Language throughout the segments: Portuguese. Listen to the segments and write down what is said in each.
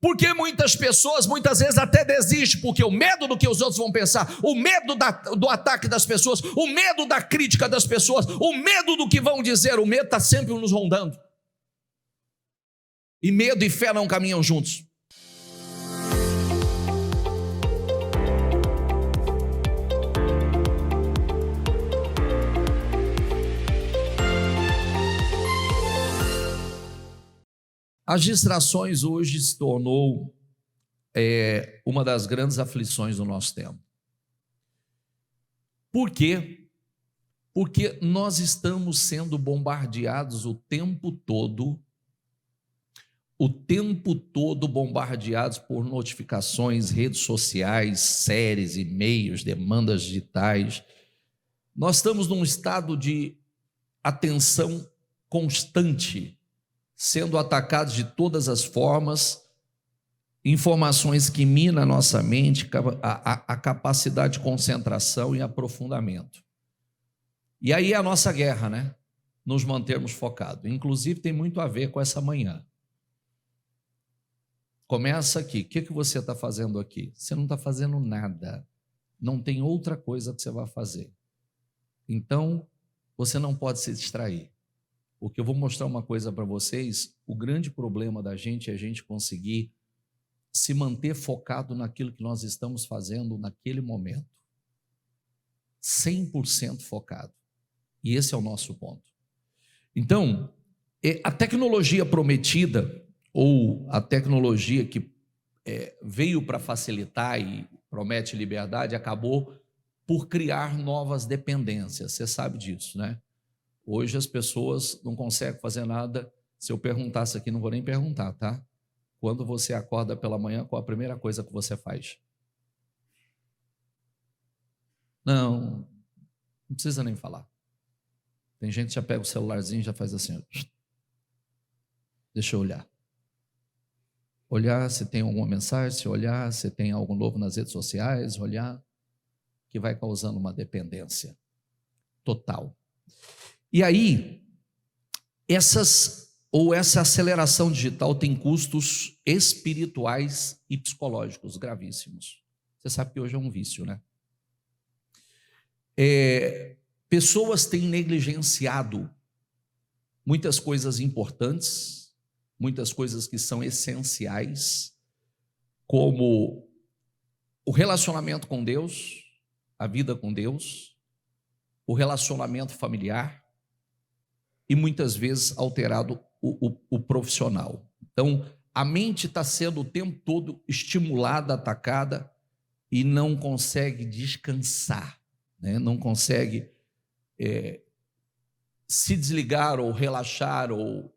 Porque muitas pessoas, muitas vezes até desistem, porque o medo do que os outros vão pensar, o medo do ataque das pessoas, o medo da crítica das pessoas, o medo do que vão dizer, o medo está sempre nos rondando. E medo e fé não caminham juntos. As distrações hoje se tornou uma das grandes aflições do nosso tempo. Por quê? Porque nós estamos sendo bombardeados o tempo todo bombardeados por notificações, redes sociais, séries, e-mails, demandas digitais. Nós estamos num estado de atenção constante, sendo atacados de todas as formas, informações que minam a nossa mente, a capacidade de concentração e aprofundamento. E aí é a nossa guerra, né? Nos mantermos focados. Inclusive tem muito a ver com essa manhã. Começa aqui. O que você está fazendo aqui? Você não está fazendo nada. Não tem outra coisa que você vai fazer. Então, você não pode se distrair. Porque eu vou mostrar uma coisa para vocês, o grande problema da gente é a gente conseguir se manter focado naquilo que nós estamos fazendo naquele momento. 100% focado. E esse é o nosso ponto. Então, a tecnologia prometida, ou a tecnologia que veio para facilitar e promete liberdade, acabou por criar novas dependências. Você sabe disso, né? Hoje as pessoas não conseguem fazer nada. Se eu perguntasse aqui, não vou nem perguntar, tá? Quando você acorda pela manhã, qual a primeira coisa que você faz? Não precisa nem falar. Tem gente que já pega o celularzinho e já faz assim. Deixa eu olhar. Olhar se tem alguma mensagem, se olhar se tem algo novo nas redes sociais, olhar, que vai causando uma dependência total. E aí, essa aceleração digital tem custos espirituais e psicológicos gravíssimos. Você sabe que hoje é um vício, né? Pessoas têm negligenciado muitas coisas importantes, muitas coisas que são essenciais, como o relacionamento com Deus, a vida com Deus, o relacionamento familiar, e muitas vezes alterado o profissional. Então, a mente está sendo o tempo todo estimulada, atacada, e não consegue descansar, né? Não consegue se desligar ou relaxar, ou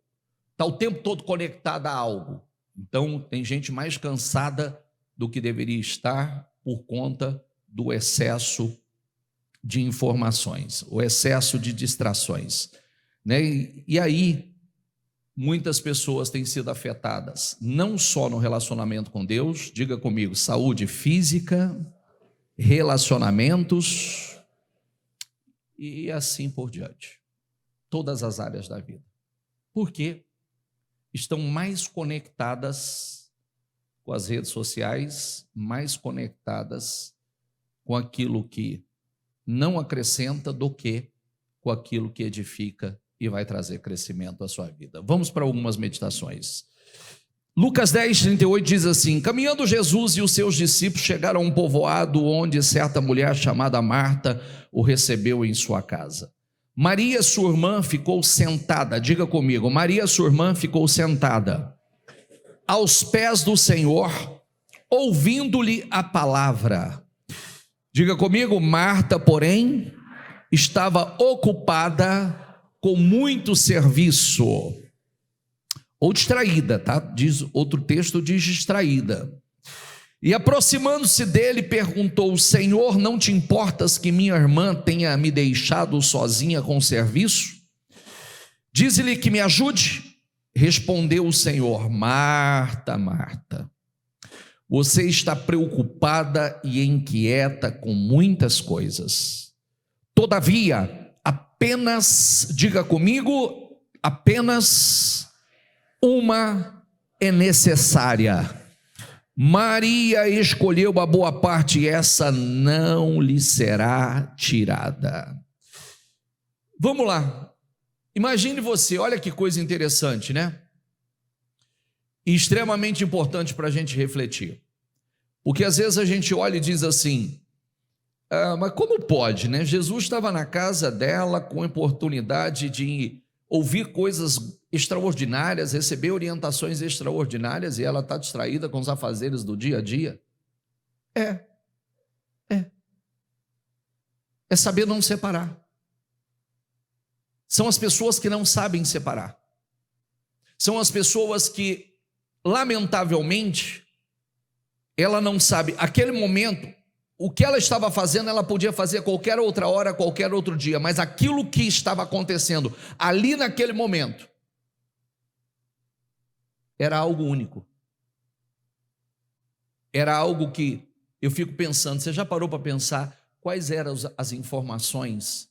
está o tempo todo conectada a algo. Então, tem gente mais cansada do que deveria estar por conta do excesso de informações, o excesso de distrações. Né? E aí, muitas pessoas têm sido afetadas, não só no relacionamento com Deus, diga comigo, saúde física, relacionamentos e assim por diante. Todas as áreas da vida. Por quê? Estão mais conectadas com as redes sociais, mais conectadas com aquilo que não acrescenta do que com aquilo que edifica e vai trazer crescimento à sua vida. Vamos para algumas meditações. Lucas 10:38 diz assim: caminhando Jesus e os seus discípulos chegaram a um povoado onde certa mulher chamada Marta o recebeu em sua casa. Maria, sua irmã, ficou sentada, diga comigo, Maria, sua irmã, ficou sentada aos pés do Senhor, ouvindo-lhe a palavra. Diga comigo, Marta, porém, estava ocupada com muito serviço, ou distraída, tá? Diz, outro texto diz distraída. E aproximando-se dele, perguntou: Senhor, não te importas que minha irmã tenha me deixado sozinha com o serviço? Diz-lhe que me ajude. Respondeu o Senhor: Marta, Marta, você está preocupada e inquieta com muitas coisas. Todavia, apenas, diga comigo, apenas uma é necessária. Maria escolheu a boa parte e essa não lhe será tirada. Vamos lá. Imagine você, olha que coisa interessante, né? E extremamente importante para a gente refletir. Porque às vezes a gente olha e diz assim, mas como pode, né? Jesus estava na casa dela com a oportunidade de ouvir coisas extraordinárias, receber orientações extraordinárias e ela está distraída com os afazeres do dia a dia. É saber não separar. São as pessoas que não sabem separar. São as pessoas que, lamentavelmente, ela não sabe, aquele momento, o que ela estava fazendo, ela podia fazer a qualquer outra hora, qualquer outro dia, mas aquilo que estava acontecendo ali naquele momento, era algo único. Era algo que eu fico pensando, você já parou para pensar quais eram as informações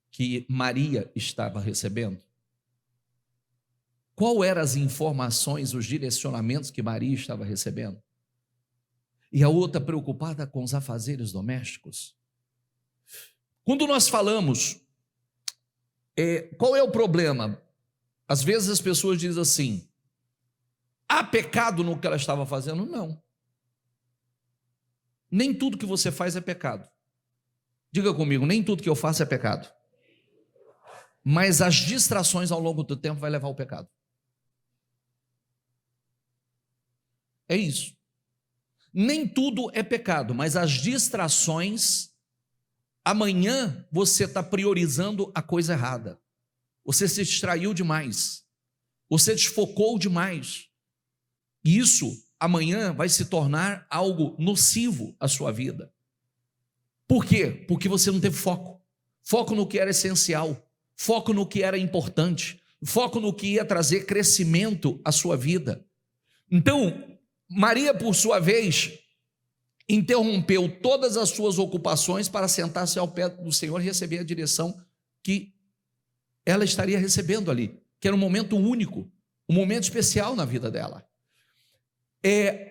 que Maria estava recebendo? Qual eram as informações, os direcionamentos que Maria estava recebendo? E a outra preocupada com os afazeres domésticos. Quando nós falamos, qual é o problema? Às vezes as pessoas dizem assim, há pecado no que ela estava fazendo? Não. Nem tudo que você faz é pecado. Diga comigo, nem tudo que eu faço é pecado. Mas as distrações ao longo do tempo vai levar ao pecado. É isso. Nem tudo é pecado, mas as distrações, amanhã você está priorizando a coisa errada. Você se distraiu demais. Você desfocou demais. E isso, amanhã, vai se tornar algo nocivo à sua vida. Por quê? Porque você não teve foco. Foco no que era essencial. Foco no que era importante. Foco no que ia trazer crescimento à sua vida. Então, Maria, por sua vez, interrompeu todas as suas ocupações para sentar-se ao pé do Senhor e receber a direção que ela estaria recebendo ali, que era um momento único, um momento especial na vida dela.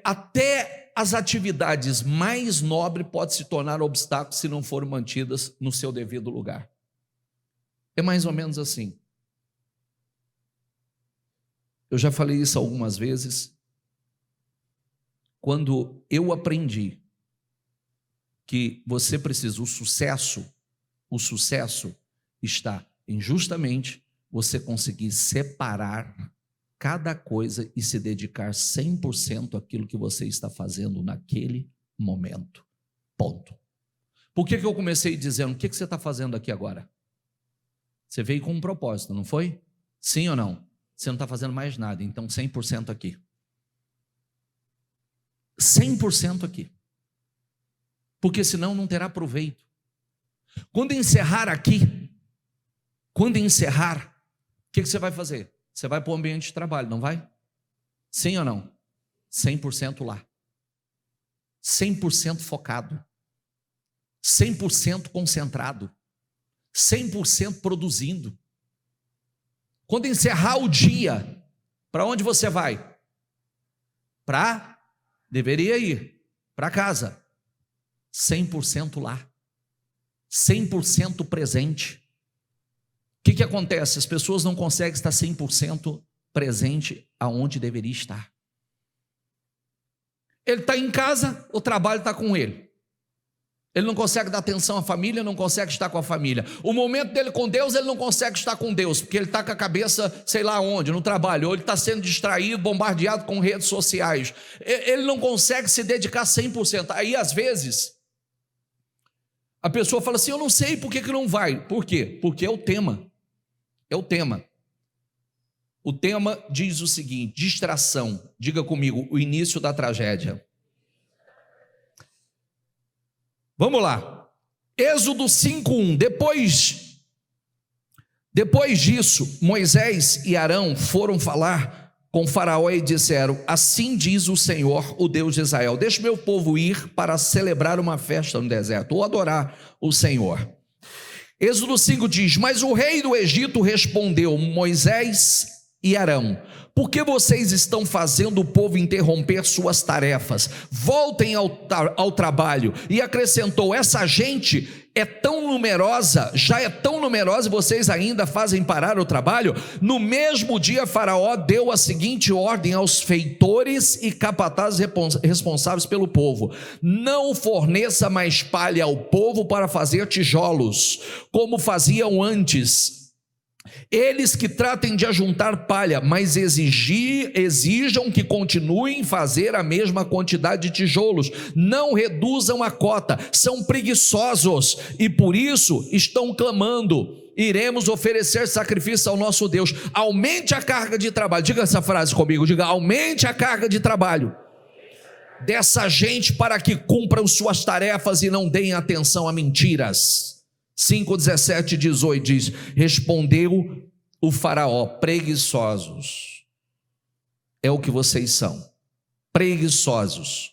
Até as atividades mais nobres podem se tornar obstáculos se não forem mantidas no seu devido lugar. É mais ou menos assim. Eu já falei isso algumas vezes. Quando eu aprendi que você precisa, o sucesso está em justamente você conseguir separar cada coisa e se dedicar 100% àquilo que você está fazendo naquele momento. Ponto. Por que eu comecei dizendo, o que você está fazendo aqui agora? Você veio com um propósito, não foi? Sim ou não? Você não está fazendo mais nada, então 100% aqui. 100% aqui. Porque senão não terá proveito. Quando encerrar aqui, o que você vai fazer? Você vai para o ambiente de trabalho, não vai? Sim ou não? 100% lá. 100% focado. 100% concentrado. 100% produzindo. Quando encerrar o dia, para onde você vai? Deveria ir para casa. 100% lá. 100% presente. O que acontece? As pessoas não conseguem estar 100% presente aonde deveria estar. Ele está em casa, o trabalho está com ele. Ele não consegue dar atenção à família, não consegue estar com a família. O momento dele com Deus, ele não consegue estar com Deus, porque ele está com a cabeça, sei lá onde, no trabalho, ou ele está sendo distraído, bombardeado com redes sociais. Ele não consegue se dedicar 100%. Aí, às vezes, a pessoa fala assim, eu não sei por que não vai. Por quê? Porque é o tema. É o tema. O tema diz o seguinte, distração. Diga comigo, o início da tragédia. Vamos lá. Êxodo 5:1. Depois disso, Moisés e Arão foram falar com Faraó e disseram, assim diz o Senhor, o Deus de Israel, deixa meu povo ir para celebrar uma festa no deserto, ou adorar o Senhor. Êxodo 5 diz, mas o rei do Egito respondeu, Moisés e Arão, Por que vocês estão fazendo o povo interromper suas tarefas? Voltem ao trabalho. E acrescentou: essa gente é tão numerosa, já é tão numerosa, e vocês ainda fazem parar o trabalho? No mesmo dia, Faraó deu a seguinte ordem aos feitores e capatazes responsáveis pelo povo: não forneça mais palha ao povo para fazer tijolos, como faziam antes. Eles que tratem de ajuntar palha, mas exijam que continuem a fazer a mesma quantidade de tijolos. Não reduzam a cota, são preguiçosos e por isso estão clamando: iremos oferecer sacrifício ao nosso Deus. Aumente a carga de trabalho. Diga essa frase comigo, diga: aumente a carga de trabalho dessa gente para que cumpram suas tarefas e não deem atenção a mentiras. 5:17 e 18 diz: respondeu o Faraó: preguiçosos é o que vocês são, preguiçosos,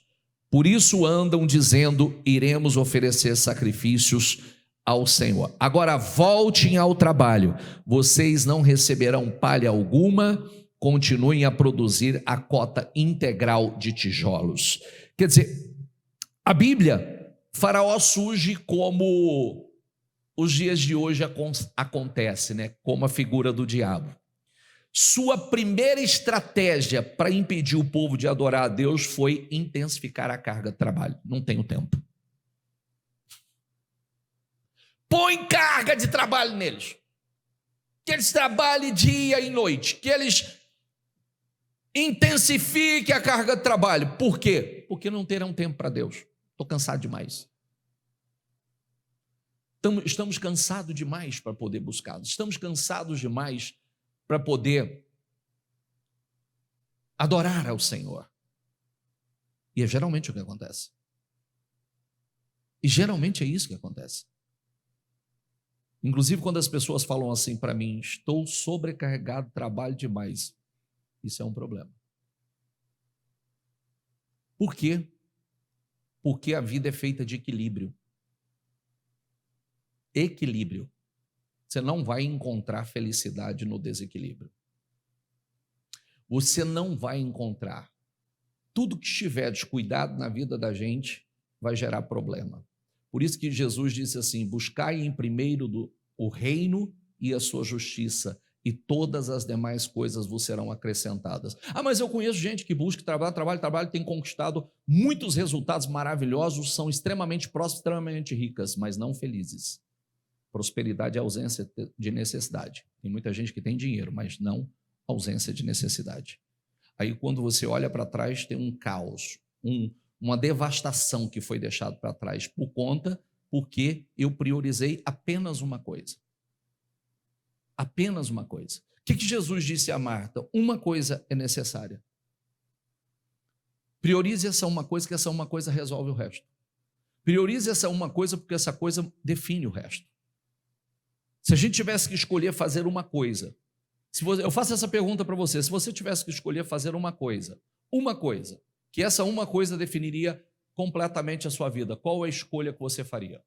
por isso andam dizendo: iremos oferecer sacrifícios ao Senhor. Agora voltem ao trabalho, vocês não receberão palha alguma, continuem a produzir a cota integral de tijolos. Quer dizer, a Bíblia, Faraó surge como os dias de hoje acontece, né? Como a figura do diabo. Sua primeira estratégia para impedir o povo de adorar a Deus foi intensificar a carga de trabalho. Não tenho tempo. Põe carga de trabalho neles. Que eles trabalhem dia e noite. Que eles intensifiquem a carga de trabalho. Por quê? Porque não terão tempo para Deus. Estou cansado demais. Estamos cansados demais para poder buscar. Estamos cansados demais para poder adorar ao Senhor. E é geralmente o que acontece. E geralmente é isso que acontece. Inclusive, quando as pessoas falam assim para mim: estou sobrecarregado, trabalho demais. Isso é um problema. Por quê? Porque a vida é feita de equilíbrio. Equilíbrio. Você não vai encontrar felicidade no desequilíbrio. Você não vai encontrar. Tudo que estiver descuidado na vida da gente vai gerar problema. Por isso que Jesus disse assim: buscai em primeiro o reino e a sua justiça, e todas as demais coisas vos serão acrescentadas. Ah, mas eu conheço gente que busca trabalho, tem conquistado muitos resultados maravilhosos, são extremamente prósperos, extremamente ricas, mas não felizes. Prosperidade é ausência de necessidade. Tem muita gente que tem dinheiro, mas não ausência de necessidade. Aí quando você olha para trás, tem um caos, uma devastação que foi deixado para trás porque eu priorizei apenas uma coisa. Apenas uma coisa. O que Jesus disse a Marta? Uma coisa é necessária. Priorize essa uma coisa, que essa uma coisa resolve o resto. Priorize essa uma coisa, porque essa coisa define o resto. Se a gente tivesse que escolher fazer uma coisa, eu faço essa pergunta para você: se você tivesse que escolher fazer uma coisa, que essa uma coisa definiria completamente a sua vida, qual é a escolha que você faria?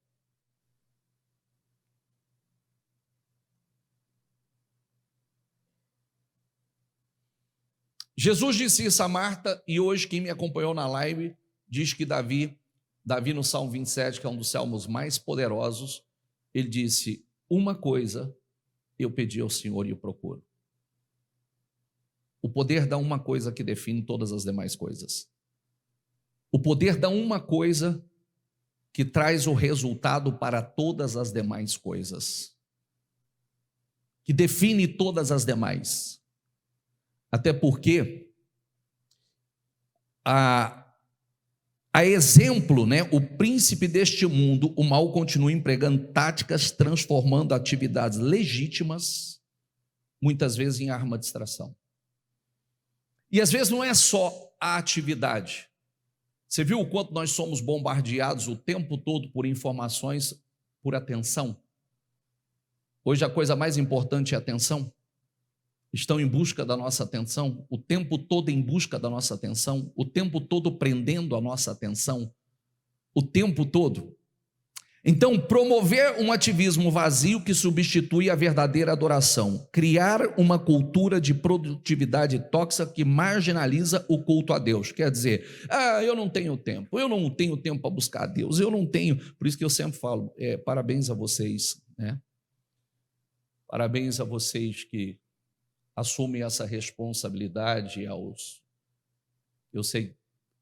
Jesus disse isso a Marta, e hoje quem me acompanhou na live diz que Davi no Salmo 27, que é um dos salmos mais poderosos, ele disse: uma coisa eu pedi ao Senhor e o procuro. O poder da uma coisa que define todas as demais coisas. O poder da uma coisa que traz o resultado para todas as demais coisas. Que define todas as demais. Até porque a exemplo, né, o príncipe deste mundo, o mal continua empregando táticas, transformando atividades legítimas, muitas vezes em arma de distração. E às vezes não é só a atividade. Você viu o quanto nós somos bombardeados o tempo todo por informações, por atenção? Hoje a coisa mais importante é a atenção. Estão em busca da nossa atenção, o tempo todo em busca da nossa atenção, o tempo todo prendendo a nossa atenção, o tempo todo. Então, promover um ativismo vazio que substitui a verdadeira adoração. Criar uma cultura de produtividade tóxica que marginaliza o culto a Deus. Quer dizer, eu não tenho tempo para buscar a Deus, eu não tenho. Por isso que eu sempre falo, parabéns a vocês, né? Parabéns a vocês que assumem essa responsabilidade. Eu sei,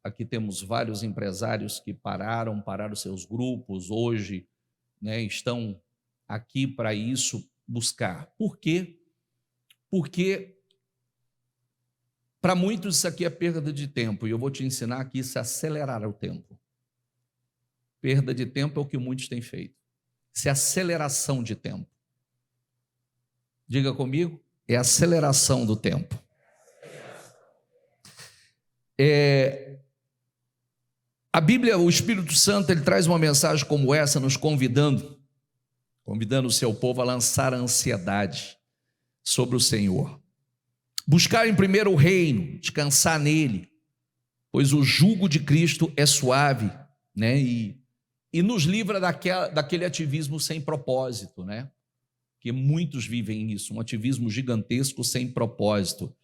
aqui temos vários empresários que pararam seus grupos, hoje, né, estão aqui para isso, buscar. Por quê? Porque para muitos isso aqui é perda de tempo, e eu vou te ensinar que isso é acelerar o tempo. Perda de tempo é o que muitos têm feito. Isso é aceleração de tempo. Diga comigo, é aceleração do tempo. A Bíblia, o Espírito Santo, ele traz uma mensagem como essa, nos convidando o seu povo a lançar a ansiedade sobre o Senhor. Buscar em primeiro o reino, descansar nele, pois o jugo de Cristo é suave, né? E nos livra daquele ativismo sem propósito, né? Que muitos vivem isso, um ativismo gigantesco sem propósito.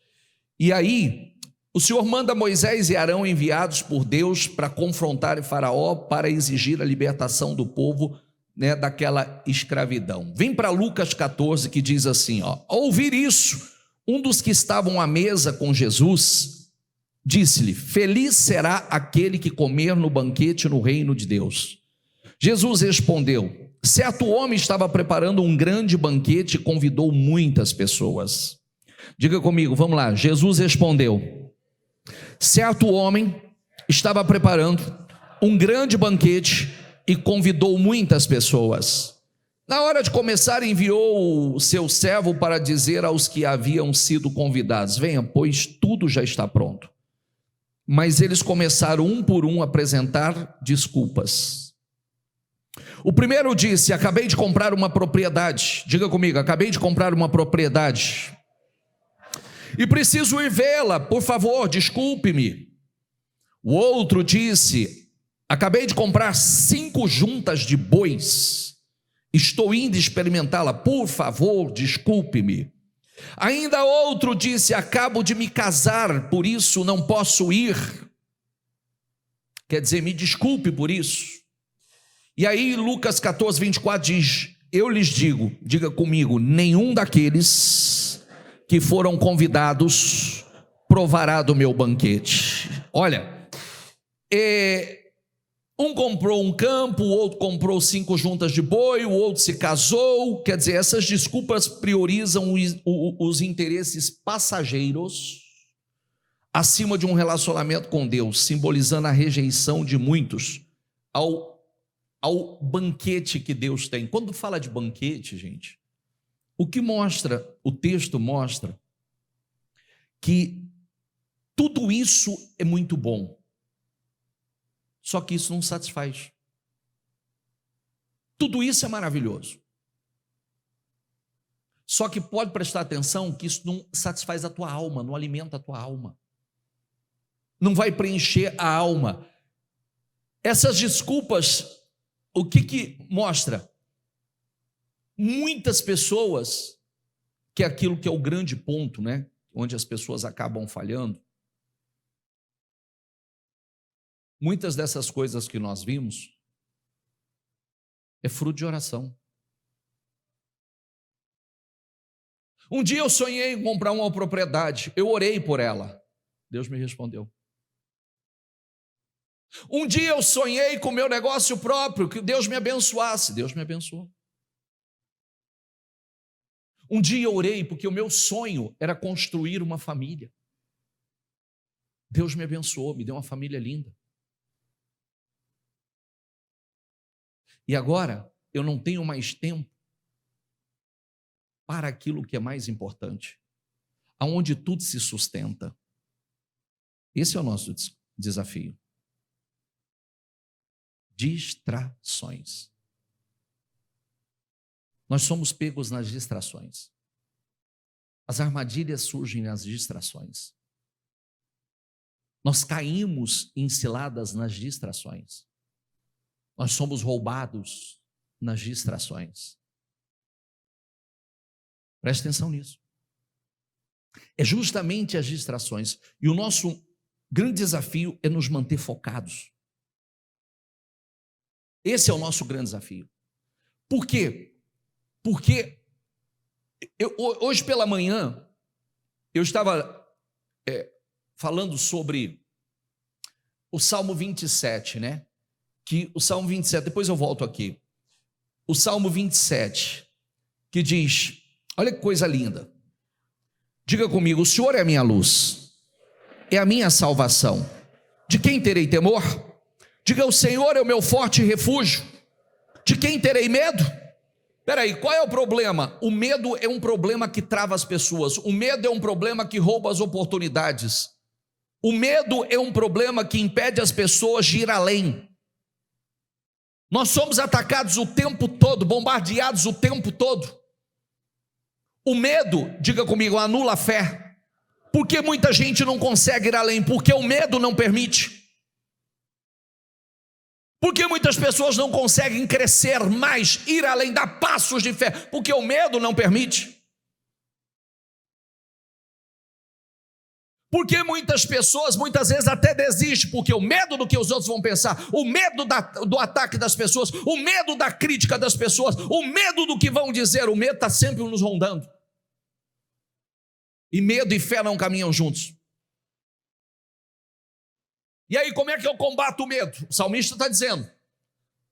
E aí, o Senhor manda Moisés e Arão, enviados por Deus para confrontar Faraó, para exigir a libertação do povo, né, daquela escravidão. Vem para Lucas 14, que diz assim, ao ouvir isso, um dos que estavam à mesa com Jesus disse-lhe: feliz será aquele que comer no banquete no reino de Deus. Jesus respondeu: certo homem estava preparando um grande banquete e convidou muitas pessoas. Diga comigo, vamos lá. Jesus respondeu: certo homem estava preparando um grande banquete e convidou muitas pessoas. Na hora de começar, enviou o seu servo para dizer aos que haviam sido convidados: venha, pois tudo já está pronto. Mas eles começaram um por um a apresentar desculpas. O primeiro disse: acabei de comprar uma propriedade. Diga comigo, acabei de comprar uma propriedade e preciso ir vê-la, por favor, desculpe-me. O outro disse: acabei de comprar 5 juntas de bois, estou indo experimentá-la, por favor, desculpe-me. Ainda outro disse: acabo de me casar, por isso não posso ir. Quer dizer, me desculpe por isso. E aí Lucas 14, 24 diz: eu lhes digo, diga comigo, nenhum daqueles que foram convidados provará do meu banquete. Olha, um comprou um campo, o outro comprou 5 juntas de boi, o outro se casou. Quer dizer, essas desculpas priorizam os interesses passageiros acima de um relacionamento com Deus, simbolizando a rejeição de muitos ao banquete que Deus tem. Quando fala de banquete, gente, o texto mostra que tudo isso é muito bom, só que isso não satisfaz. Tudo isso é maravilhoso, só que pode prestar atenção que isso não satisfaz a tua alma, não alimenta a tua alma, não vai preencher a alma. Essas desculpas, o que mostra? Muitas pessoas, que é aquilo que é o grande ponto, né? Onde as pessoas acabam falhando. Muitas dessas coisas que nós vimos é fruto de oração. Um dia eu sonhei em comprar uma propriedade, eu orei por ela, Deus me respondeu. Um dia eu sonhei com o meu negócio próprio, que Deus me abençoasse, Deus me abençoou. Um dia eu orei porque o meu sonho era construir uma família. Deus me abençoou, me deu uma família linda. E agora eu não tenho mais tempo para aquilo que é mais importante, aonde tudo se sustenta. Esse é o nosso desafio. Distrações. Nós somos pegos nas distrações. As armadilhas surgem nas distrações. Nós caímos em ciladas nas distrações. Nós somos roubados nas distrações. Preste atenção nisso. É justamente as distrações. E o nosso grande desafio é nos manter focados. Esse é o nosso grande desafio. Por quê? Porque hoje pela manhã eu estava falando sobre o Salmo 27, né? Que o Salmo 27, depois eu volto aqui. O Salmo 27, que diz, olha que coisa linda. Diga comigo, o Senhor é a minha luz, é a minha salvação. De quem terei temor? Diga, o Senhor é o meu forte refúgio. De quem terei medo? Peraí, qual é o problema? O medo é um problema que trava as pessoas. O medo é um problema que rouba as oportunidades. O medo é um problema que impede as pessoas de ir além. Nós somos atacados o tempo todo, bombardeados o tempo todo. O medo, diga comigo, anula a fé. Por que muita gente não consegue ir além? Porque o medo não permite. Por que muitas pessoas não conseguem crescer mais, ir além, dar passos de fé? Porque o medo não permite. Porque muitas pessoas, muitas vezes até desistem, porque o medo do que os outros vão pensar, o medo do ataque das pessoas, o medo da crítica das pessoas, o medo do que vão dizer, o medo está sempre nos rondando. E medo e fé não caminham juntos. E aí, como é que eu combato o medo? O salmista está dizendo,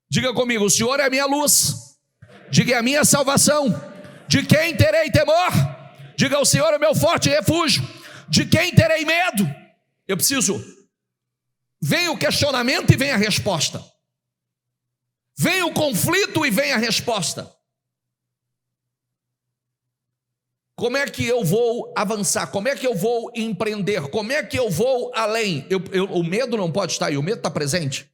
diga comigo, o Senhor é a minha luz, diga, é a minha salvação, de quem terei temor? Diga, o Senhor é o meu forte refúgio, de quem terei medo? Eu preciso, vem o questionamento e vem a resposta, vem o conflito e vem a resposta. Como é que eu vou avançar? Como é que eu vou empreender? Como é que eu vou além? O medo não pode estar aí, o medo está presente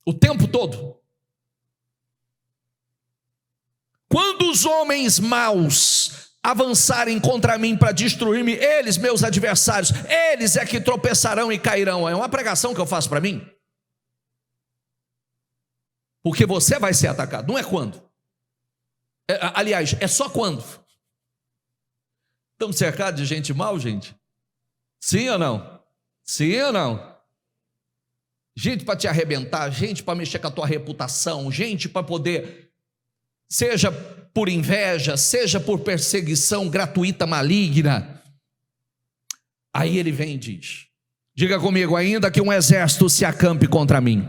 o tempo todo. Quando os homens maus avançarem contra mim para destruir-me, eles, meus adversários, eles é que tropeçarão e cairão. É uma pregação que eu faço para mim. Porque você vai ser atacado, não é quando. Aliás, é só quando. Estamos cercados de gente mal, gente? Sim ou não? Sim ou não? Gente para te arrebentar, gente para mexer com a tua reputação, gente para poder, seja por inveja, seja por perseguição gratuita, maligna. Aí ele vem e diz, diga comigo, ainda que um exército se acampe contra mim,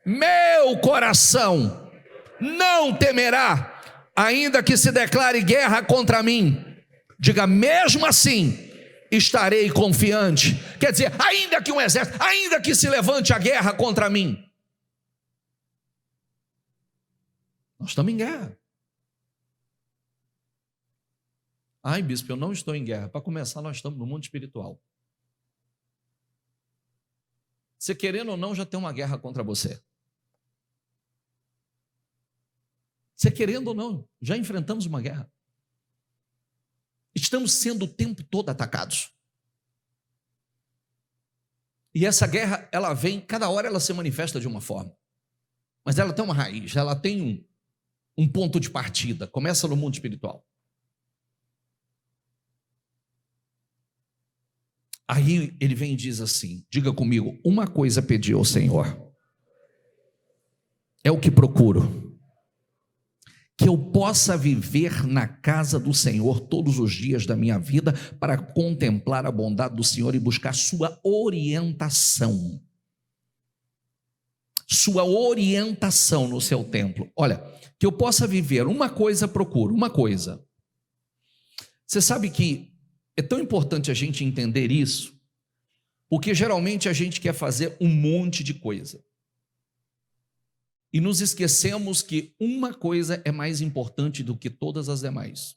meu coração não temerá. Ainda que se declare guerra contra mim, diga, mesmo assim, estarei confiante. Quer dizer, ainda que um exército, ainda que se levante a guerra contra mim. Nós estamos em guerra. Ai, bispo, eu não estou em guerra. Para começar, nós estamos no mundo espiritual. Você querendo ou não, já tem uma guerra contra você. Você querendo ou não, já enfrentamos uma guerra. Estamos sendo o tempo todo atacados. E essa guerra, ela vem, cada hora ela se manifesta de uma forma. Mas ela tem uma raiz, ela tem um ponto de partida. Começa no mundo espiritual. Aí ele vem e diz assim, diga comigo, uma coisa pedi ao Senhor, é o que procuro, que eu possa viver na casa do Senhor todos os dias da minha vida, para contemplar a bondade do Senhor e buscar sua orientação no seu templo. Olha, que eu possa viver, uma coisa procuro, uma coisa. Você sabe que é tão importante a gente entender isso, porque geralmente a gente quer fazer um monte de coisa. E nos esquecemos que uma coisa é mais importante do que todas as demais.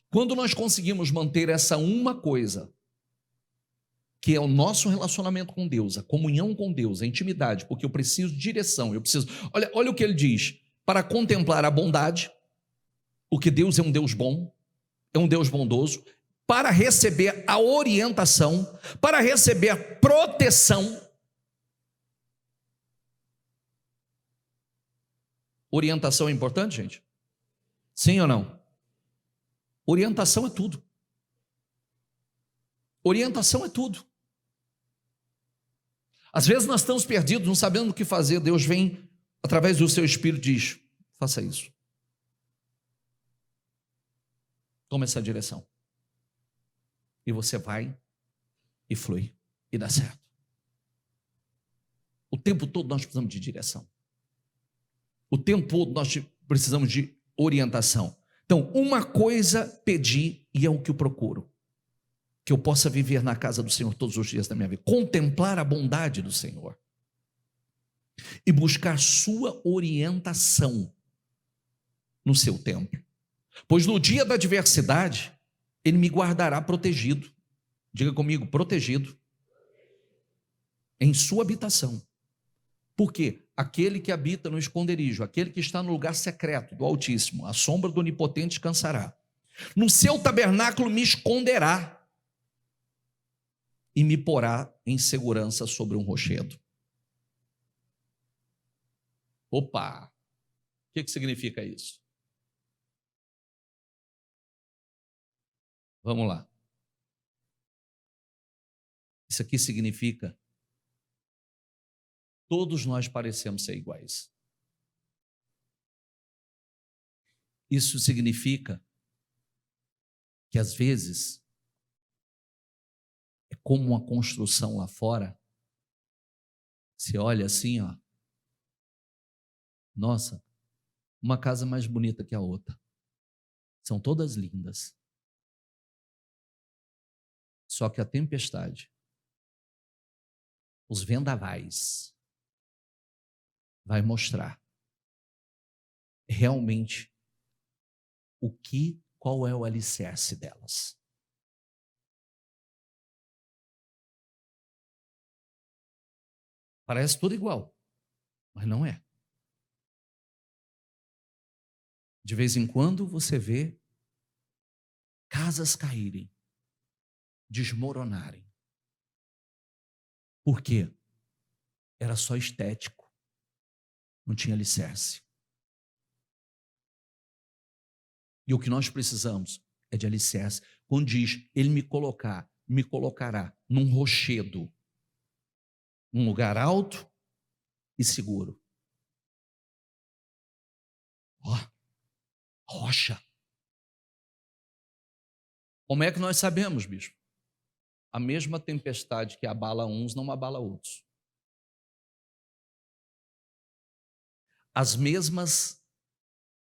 Quando nós conseguimos manter essa uma coisa, que é o nosso relacionamento com Deus, a comunhão com Deus, a intimidade, porque eu preciso de direção, eu preciso... Olha o que ele diz, para contemplar a bondade, porque Deus é um Deus bom, é um Deus bondoso, para receber a orientação, para receber a proteção. Orientação é importante, gente? Sim ou não? Orientação é tudo. Orientação é tudo. Às vezes nós estamos perdidos, não sabendo o que fazer. Deus vem, através do seu Espírito, diz: faça isso. Toma essa direção. E você vai e flui e dá certo. O tempo todo nós precisamos de direção. O tempo todo nós precisamos de orientação. Então, uma coisa pedi e é o que eu procuro: que eu possa viver na casa do Senhor todos os dias da minha vida, contemplar a bondade do Senhor e buscar sua orientação no seu templo. Pois no dia da adversidade, Ele me guardará protegido. Diga comigo, protegido em sua habitação. Por quê? Aquele que habita no esconderijo, aquele que está no lugar secreto do Altíssimo, a sombra do Onipotente descansará. No seu tabernáculo me esconderá e me porá em segurança sobre um rochedo. Opa! O que significa isso? Vamos lá. Isso aqui significa: todos nós parecemos ser iguais. Isso significa que às vezes é como uma construção lá fora. Você olha assim, ó. Nossa, uma casa mais bonita que a outra. São todas lindas. Só que a tempestade, os vendavais, vai mostrar realmente qual é o alicerce delas. Parece tudo igual, mas não é. De vez em quando você vê casas caírem, desmoronarem. Por quê? Era só estético, não tinha alicerce. E o que nós precisamos é de alicerce. Quando diz: Ele me colocará num rochedo, num lugar alto e seguro. Rocha. Como é que nós sabemos, bispo? A mesma tempestade que abala uns não abala outros.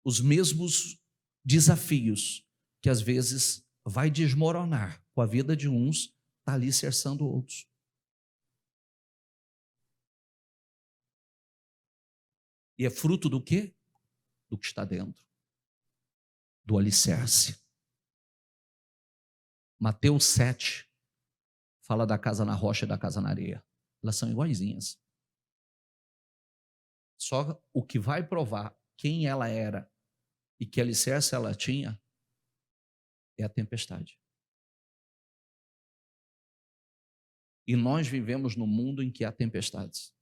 Os mesmos desafios que às vezes vai desmoronar com a vida de uns, está ali cercando outros. E é fruto do quê? Do que está dentro. Do alicerce. Mateus 7 fala da casa na rocha e da casa na areia. Elas são iguaizinhas. Só o que vai provar quem ela era e que alicerce ela tinha é a tempestade. E nós vivemos num mundo em que há tempestades.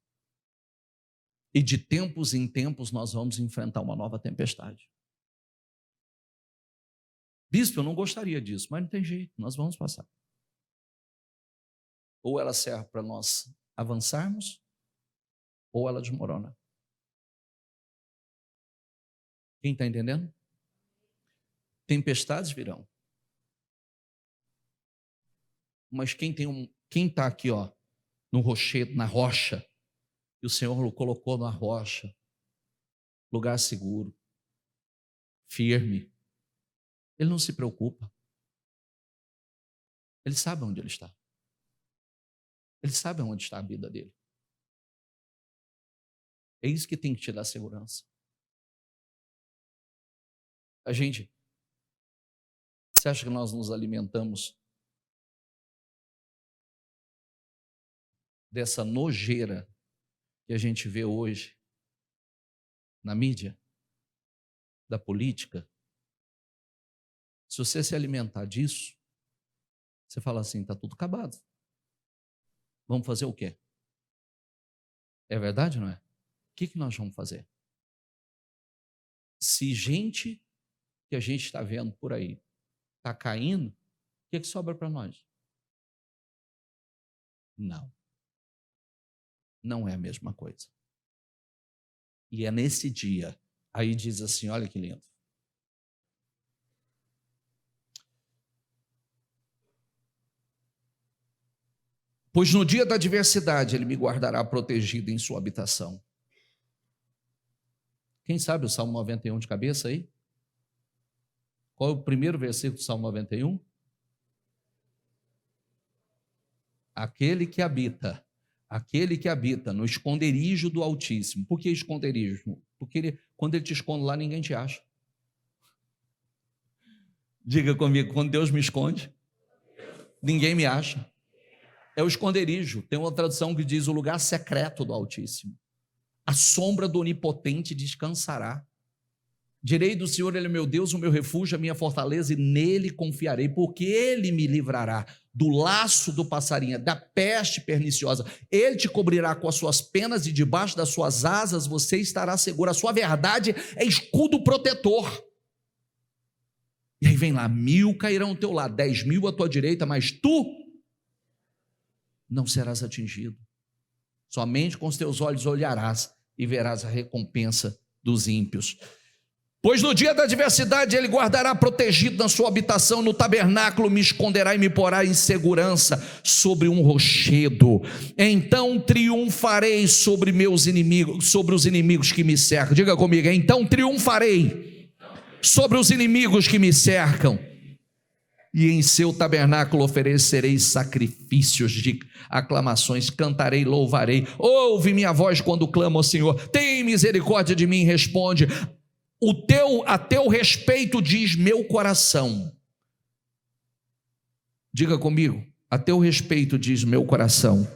E de tempos em tempos nós vamos enfrentar uma nova tempestade. Bispo, eu não gostaria disso, mas não tem jeito, nós vamos passar. Ou ela serve para nós avançarmos, ou ela desmorona. Quem está entendendo? Tempestades virão. Mas quem está aqui, ó, no rochedo, na rocha, e o Senhor o colocou na rocha, lugar seguro, firme, ele não se preocupa. Ele sabe onde ele está. Ele sabe onde está a vida dele. É isso que tem que te dar segurança. Você acha que nós nos alimentamos dessa nojeira que a gente vê hoje na mídia, da política? Se você se alimentar disso, você fala assim: está tudo acabado. Vamos fazer o quê? É verdade ou não é? O que nós vamos fazer? se gente que a gente está vendo por aí está caindo, o que sobra para nós? Não. Não é a mesma coisa. E é nesse dia, aí diz assim, olha que lindo. Pois no dia da adversidade ele me guardará protegido em sua habitação. Quem sabe o Salmo 91 de cabeça aí? Qual é o primeiro versículo do Salmo 91? Aquele que habita no esconderijo do Altíssimo. Por que esconderijo? Porque quando ele te esconde lá, ninguém te acha. Diga comigo, quando Deus me esconde, ninguém me acha. É o esconderijo. Tem uma tradução que diz o lugar secreto do Altíssimo. A sombra do Onipotente descansará. Direi do Senhor, Ele é meu Deus, o meu refúgio, a minha fortaleza, e nele confiarei, porque Ele me livrará do laço do passarinho, da peste perniciosa. Ele te cobrirá com as suas penas e debaixo das suas asas você estará seguro. A sua verdade é escudo protetor. E aí vem lá, 1.000 cairão ao teu lado, 10.000 à tua direita, mas tu não serás atingido. Somente com os teus olhos olharás e verás a recompensa dos ímpios. Pois no dia da adversidade ele guardará protegido na sua habitação, no tabernáculo me esconderá e me porá em segurança sobre um rochedo. Então triunfarei sobre meus inimigos, sobre os inimigos que me cercam. Diga comigo, então triunfarei sobre os inimigos que me cercam. E em seu tabernáculo oferecerei sacrifícios de aclamações, cantarei, louvarei. Ouve minha voz quando clamo ao Senhor, tem misericórdia de mim, responde. A teu respeito diz meu coração. Diga comigo, a teu respeito diz meu coração.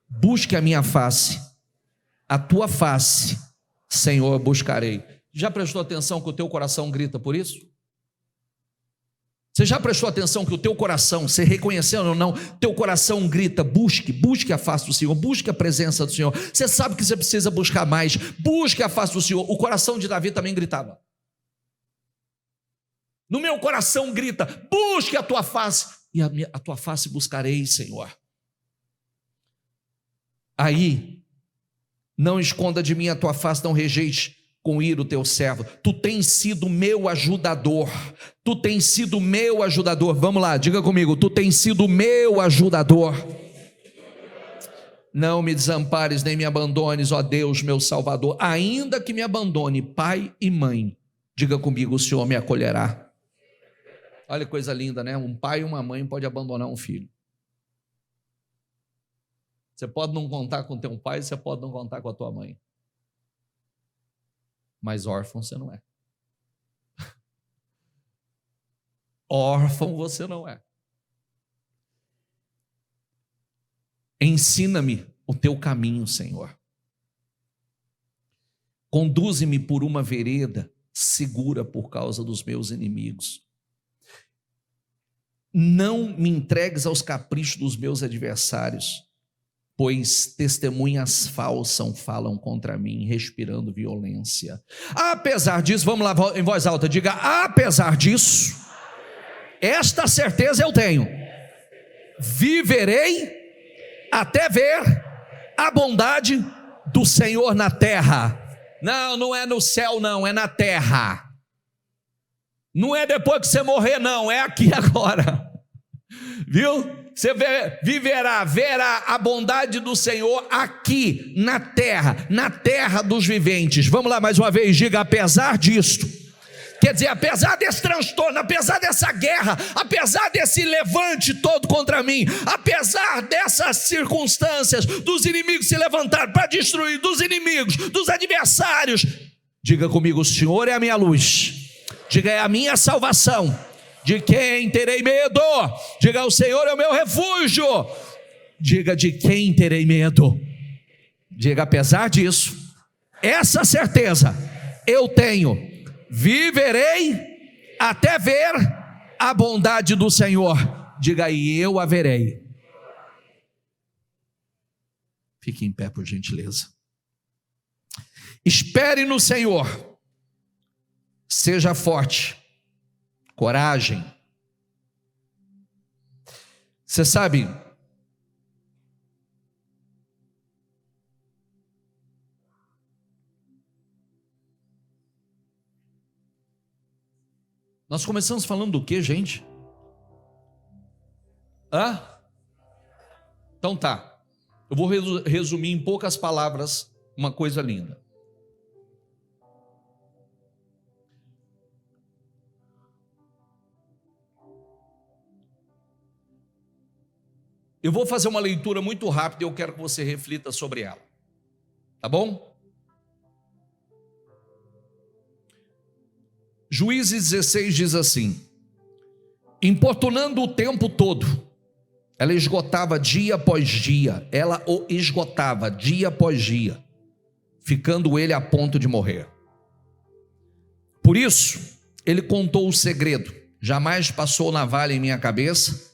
Busque a minha face, a tua face, Senhor, buscarei. Já prestou atenção que o teu coração grita por isso? Você já prestou atenção que o teu coração, você reconhecendo ou não, teu coração grita, busque a face do Senhor, busque a presença do Senhor. Você sabe que você precisa buscar mais, busque a face do Senhor. O coração de Davi também gritava. No meu coração grita, busque a tua face, e a tua face buscarei, Senhor. Aí, não esconda de mim a tua face, não rejeite com ira o teu servo. Tu tens sido meu ajudador. Tu tens sido meu ajudador. Vamos lá, diga comigo. Tu tens sido meu ajudador. Não me desampares nem me abandones, ó Deus, meu Salvador. Ainda que me abandone pai e mãe, diga comigo, o Senhor me acolherá. Olha que coisa linda, né? Um pai e uma mãe pode abandonar um filho. Você pode não contar com teu pai, você pode não contar com a tua mãe. Mas órfão você não é. Órfão você não é. Ensina-me o teu caminho, Senhor. Conduze-me por uma vereda segura por causa dos meus inimigos. Não me entregues aos caprichos dos meus adversários, pois testemunhas falsas falam contra mim, respirando violência. Apesar disso, vamos lá em voz alta, diga, apesar disso, esta certeza eu tenho, viverei até ver a bondade do Senhor na terra. Não, não é no céu não, é na terra. Não é depois que você morrer não, é aqui agora. Viu? Você verá a bondade do Senhor aqui na terra dos viventes. Vamos lá mais uma vez, diga, apesar disto, quer dizer, apesar desse transtorno, apesar dessa guerra, apesar desse levante todo contra mim, apesar dessas circunstâncias, dos inimigos se levantarem para destruir, dos inimigos, dos adversários, diga comigo, o Senhor é a minha luz, diga, é a minha salvação. De quem terei medo? Diga, o Senhor é o meu refúgio. Diga, de quem terei medo? Diga, apesar disso, essa certeza eu tenho, viverei até ver a bondade do Senhor. Diga, e eu a verei. Fique em pé, por gentileza. Espere no Senhor, Seja forte, coragem. Você sabe, nós começamos falando do que, gente? Então tá, eu vou resumir em poucas palavras uma coisa linda. Eu vou fazer uma leitura muito rápida e eu quero que você reflita sobre ela. Tá bom? Juízes 16 diz assim: importunando o tempo todo, ela esgotava dia após dia, ela o esgotava dia após dia, ficando ele a ponto de morrer. Por isso, ele contou o segredo, jamais passou navalha em minha cabeça.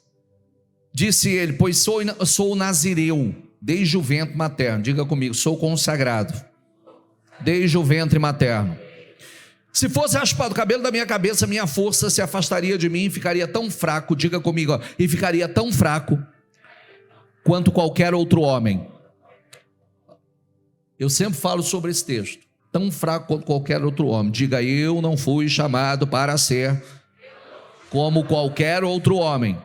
Disse ele: pois sou nazireu, desde o ventre materno. Diga comigo: sou consagrado, desde o ventre materno. Se fosse raspado o cabelo da minha cabeça, minha força se afastaria de mim e ficaria tão fraco, diga comigo, e ficaria tão fraco quanto qualquer outro homem. Eu sempre falo sobre esse texto, tão fraco quanto qualquer outro homem. Diga: eu não fui chamado para ser como qualquer outro homem.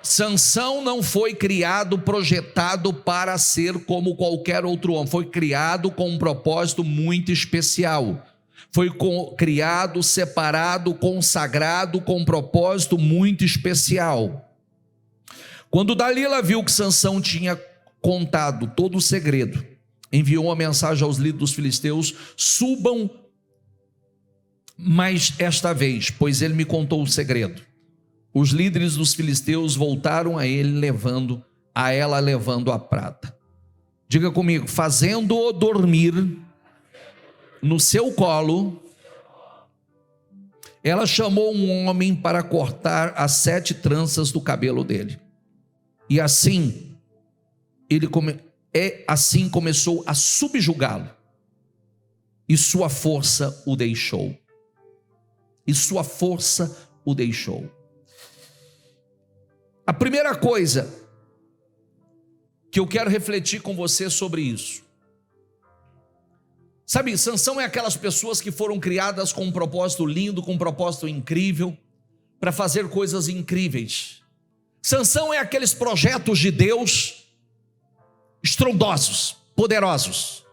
Sansão não foi criado, projetado para ser como qualquer outro homem. Foi criado com um propósito muito especial. Foi criado, separado, consagrado com um propósito muito especial. Quando Dalila viu que Sansão tinha contado todo o segredo, enviou uma mensagem aos líderes dos filisteus: subam mais esta vez, pois ele me contou o segredo. Os líderes dos filisteus voltaram a ele levando a prata. Diga comigo: fazendo-o dormir no seu colo, ela chamou um homem para cortar as 7 tranças do cabelo dele. E assim começou a subjugá-lo. E sua força o deixou. A primeira coisa que eu quero refletir com você sobre isso. Sabe, Sansão é aquelas pessoas que foram criadas com um propósito lindo, com um propósito incrível, para fazer coisas incríveis. Sansão é aqueles projetos de Deus estrondosos, poderosos.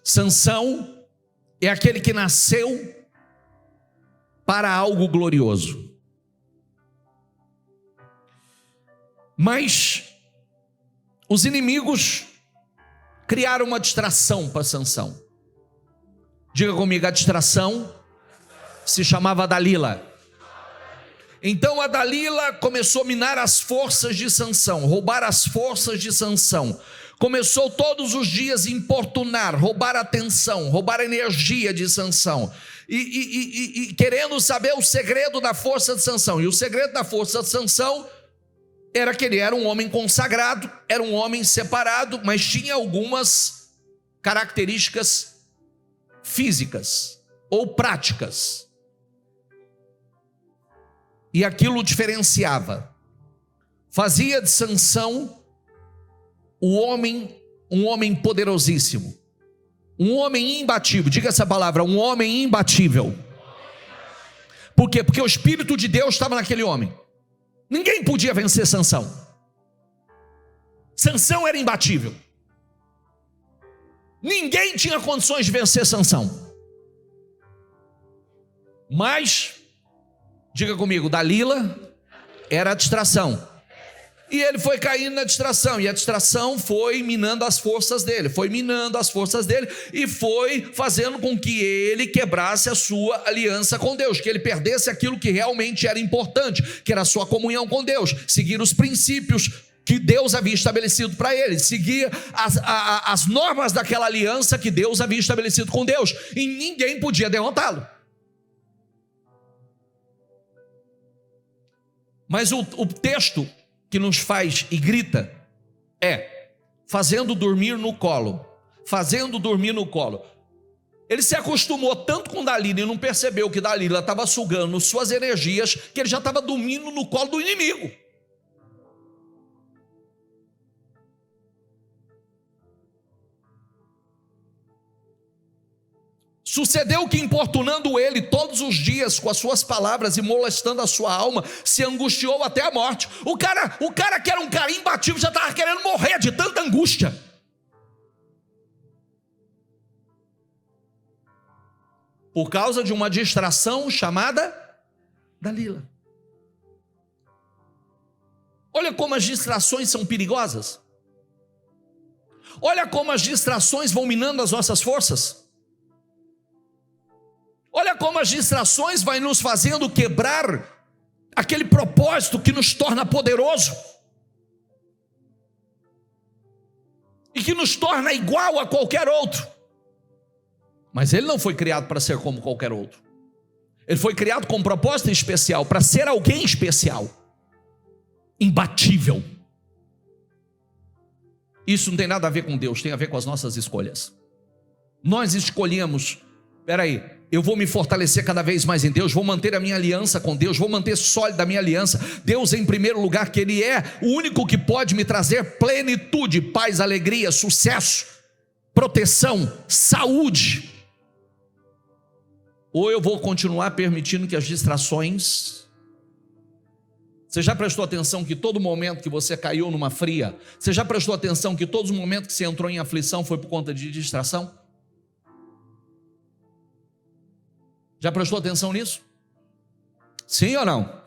Sansão é aquele que nasceu para algo glorioso. Mas os inimigos criaram uma distração para Sansão. Diga comigo: a distração se chamava Dalila. Então a Dalila começou a minar as forças de Sansão, roubar as forças de Sansão. Começou todos os dias a importunar, roubar a atenção, roubar a energia de Sansão. E querendo saber o segredo da força de Sansão. E o segredo da força de Sansão era que ele era um homem consagrado, era um homem separado, mas tinha algumas características físicas ou práticas. E aquilo diferenciava. Fazia de Sansão um homem poderosíssimo, um homem imbatível. Diga essa palavra: um homem imbatível. Por quê? Porque o Espírito de Deus estava naquele homem. Ninguém podia vencer Sansão. Sansão era imbatível. Ninguém tinha condições de vencer Sansão. Mas, diga comigo, Dalila era a distração. E ele foi caindo na distração. E a distração foi minando as forças dele. E foi fazendo com que ele quebrasse a sua aliança com Deus. Que ele perdesse aquilo que realmente era importante, que era a sua comunhão com Deus. Seguir os princípios que Deus havia estabelecido para ele. Seguir as normas daquela aliança que Deus havia estabelecido com Deus. E ninguém podia derrotá-lo. Mas o texto que nos faz e grita é: fazendo dormir no colo. Ele se acostumou tanto com Dalila e não percebeu que Dalila estava sugando suas energias, que ele já estava dormindo no colo do inimigo. Sucedeu que, importunando ele todos os dias com as suas palavras e molestando a sua alma, se angustiou até a morte. O cara que era um cara imbatível já estava querendo morrer de tanta angústia. Por causa de uma distração chamada Dalila. Olha como as distrações são perigosas. Olha como as distrações vão minando as nossas forças. Olha como as distrações vão nos fazendo quebrar aquele propósito que nos torna poderoso. E que nos torna igual a qualquer outro. Mas ele não foi criado para ser como qualquer outro. Ele foi criado com um propósito especial, para ser alguém especial, imbatível. Isso não tem nada a ver com Deus, tem a ver com as nossas escolhas. Nós escolhemos, eu vou me fortalecer cada vez mais em Deus, vou manter a minha aliança com Deus, vou manter sólida a minha aliança. Deus em primeiro lugar, que Ele é o único que pode me trazer plenitude, paz, alegria, sucesso, proteção, saúde. Ou eu vou continuar permitindo que as distrações... Você já prestou atenção que todo momento que você caiu numa fria, você já prestou atenção que todos os momentos que você entrou em aflição foi por conta de distração? Já prestou atenção nisso? Sim ou não?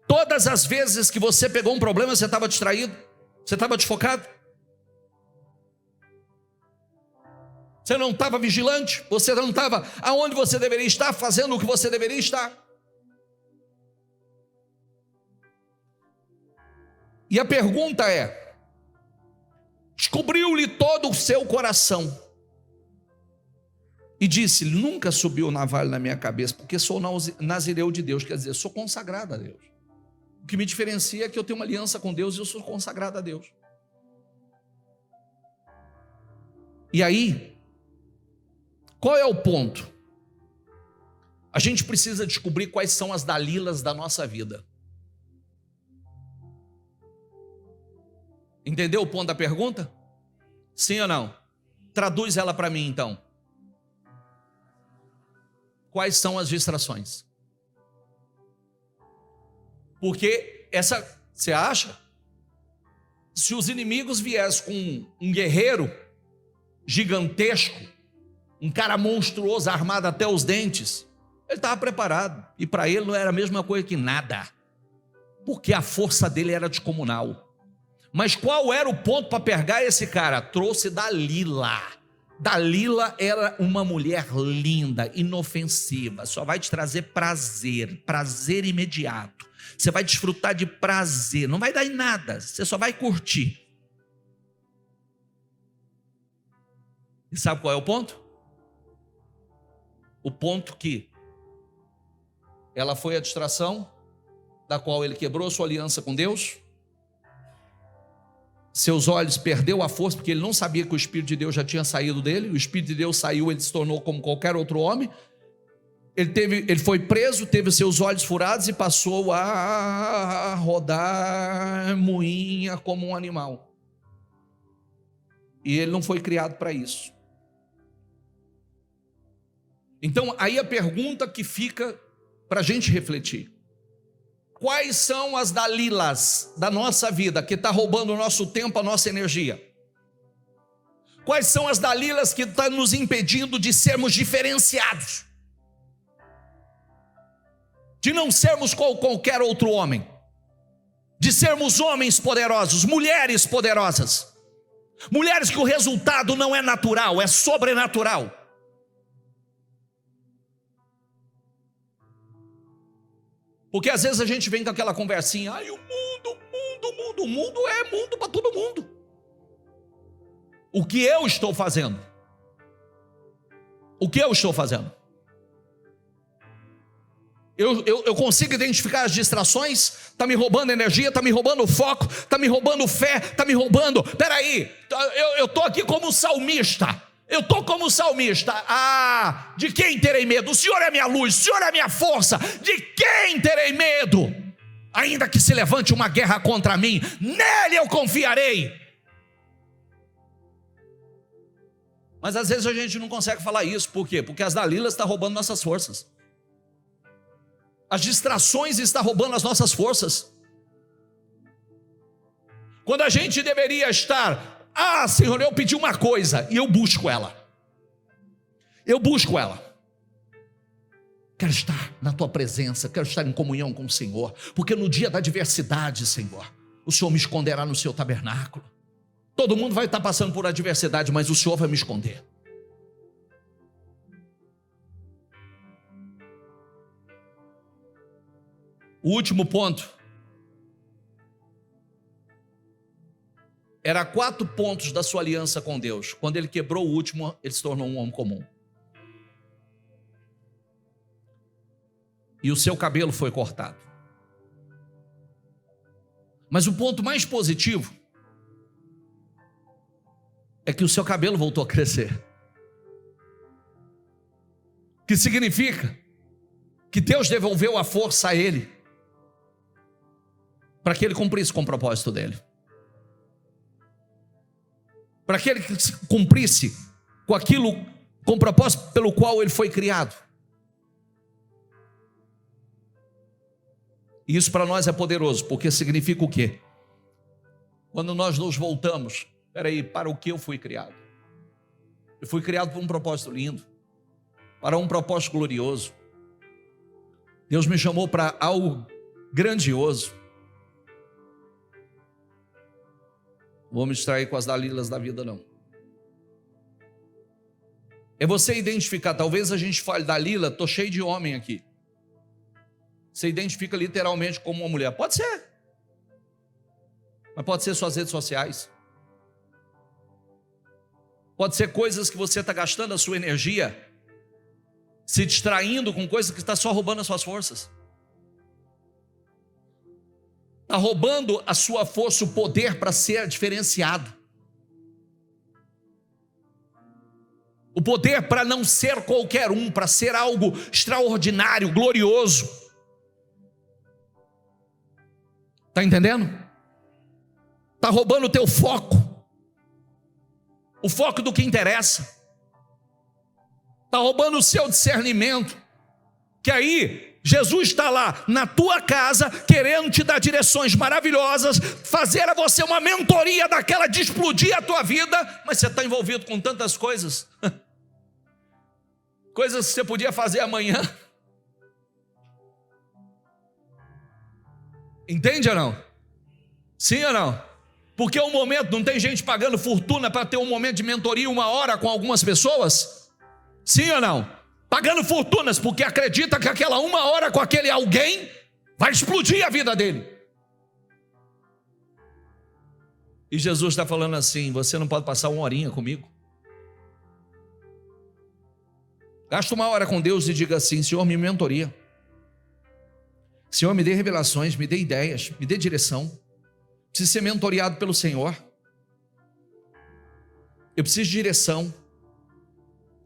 Todas as vezes que você pegou um problema, você estava distraído, você estava desfocado, você não estava vigilante, você não estava aonde você deveria estar, fazendo o que você deveria estar. E a pergunta é: descobriu-lhe todo o seu coração e disse: nunca subiu navalha na minha cabeça, porque sou nazireu de Deus, quer dizer, sou consagrado a Deus. O que me diferencia é que eu tenho uma aliança com Deus e eu sou consagrado a Deus. E aí, qual é o ponto? A gente precisa descobrir quais são as Dalilas da nossa vida. Entendeu o ponto da pergunta? Sim ou não? Traduz ela para mim então. Quais são as distrações? Porque você acha? Se os inimigos viessem com um guerreiro gigantesco, um cara monstruoso, armado até os dentes, ele estava preparado, e para ele não era a mesma coisa que nada, porque a força dele era descomunal. Mas qual era o ponto para pegar esse cara? Trouxe Dalila. Dalila era uma mulher linda, inofensiva, só vai te trazer prazer imediato. Você vai desfrutar de prazer, não vai dar em nada, você só vai curtir. E sabe qual é o ponto? O ponto que ela foi a distração da qual ele quebrou sua aliança com Deus. Seus olhos perdeu a força, porque ele não sabia que o Espírito de Deus já tinha saído dele. O Espírito de Deus saiu, ele se tornou como qualquer outro homem. Ele foi preso, teve seus olhos furados e passou a rodar moinha como um animal. E ele não foi criado para isso. Então, aí a pergunta que fica para a gente refletir: quais são as Dalilas da nossa vida que está roubando o nosso tempo, a nossa energia? Quais são as Dalilas que estão nos impedindo de sermos diferenciados? De não sermos qualquer outro homem, de sermos homens poderosos, mulheres poderosas, mulheres que o resultado não é natural, é sobrenatural. Porque às vezes a gente vem com aquela conversinha: ai, o mundo é mundo para todo mundo. O que eu estou fazendo? O que eu estou fazendo? Eu consigo identificar as distrações? Está me roubando energia, está me roubando foco, está me roubando fé, está me roubando... Espera aí, eu estou aqui como salmista. Eu estou como o salmista. Ah, de quem terei medo? O Senhor é minha luz, o Senhor é minha força. De quem terei medo? Ainda que se levante uma guerra contra mim, nele eu confiarei. Mas às vezes a gente não consegue falar isso. Por quê? Porque as Dalilas estão roubando nossas forças. As distrações estão roubando as nossas forças. Quando a gente deveria estar, Senhor, eu pedi uma coisa e eu busco ela. Eu busco ela. Quero estar na tua presença, quero estar em comunhão com o Senhor, porque no dia da adversidade, Senhor, o Senhor me esconderá no seu tabernáculo. Todo mundo vai estar passando por adversidade, mas o Senhor vai me esconder. O último ponto. Era 4 pontos da sua aliança com Deus. Quando ele quebrou o último, ele se tornou um homem comum. E o seu cabelo foi cortado. Mas o ponto mais positivo é que o seu cabelo voltou a crescer. Que significa que Deus devolveu a força a ele, para que ele cumprisse com o propósito dele. Para que ele cumprisse com aquilo, com o propósito pelo qual ele foi criado. E isso para nós é poderoso, porque significa o quê? Quando nós nos voltamos, para o que eu fui criado? Eu fui criado por um propósito lindo, para um propósito glorioso. Deus me chamou para algo grandioso. Vou me distrair com as Dalilas da vida, não. É você identificar, talvez a gente fale, Dalila, estou cheio de homem aqui. Você identifica literalmente como uma mulher. Pode ser. Mas pode ser suas redes sociais. Pode ser coisas que você está gastando a sua energia, se distraindo com coisas que está só roubando as suas forças. Está roubando a sua força, o poder para ser diferenciado. O poder para não ser qualquer um, para ser algo extraordinário, glorioso. Está entendendo? Está roubando o teu foco. O foco do que interessa. Está roubando o seu discernimento. Que aí Jesus está lá na tua casa, querendo te dar direções maravilhosas, fazer a você uma mentoria daquela de explodir a tua vida, mas você está envolvido com tantas coisas, coisas que você podia fazer amanhã. Entende ou não? Sim ou não? Porque o momento, não tem gente pagando fortuna para ter um momento de mentoria 1 hora com algumas pessoas? Sim ou não? Pagando fortunas, porque acredita que aquela 1 hora com aquele alguém vai explodir a vida dele. E Jesus está falando assim: você não pode passar 1 horinha comigo? Gasta 1 hora com Deus e diga assim: Senhor, me mentoria. Senhor, me dê revelações, me dê ideias, me dê direção. Preciso ser mentoriado pelo Senhor. Eu preciso de direção.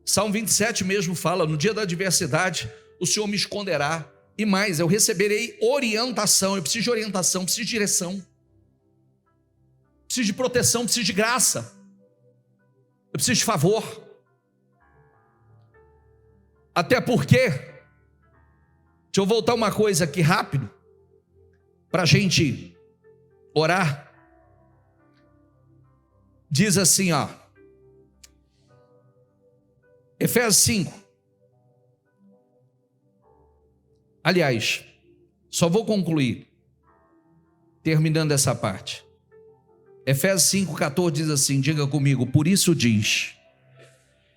Salmo 27 mesmo fala: no dia da adversidade o Senhor me esconderá. E mais, eu receberei orientação. Eu preciso de orientação, preciso de direção, preciso de proteção, preciso de graça, eu preciso de favor. Até porque, deixa eu voltar uma coisa aqui rápido, para a gente orar. Diz assim, Efésios 5. Aliás, só vou concluir terminando essa parte. Efésios 5,14 diz assim, diga comigo: por isso diz: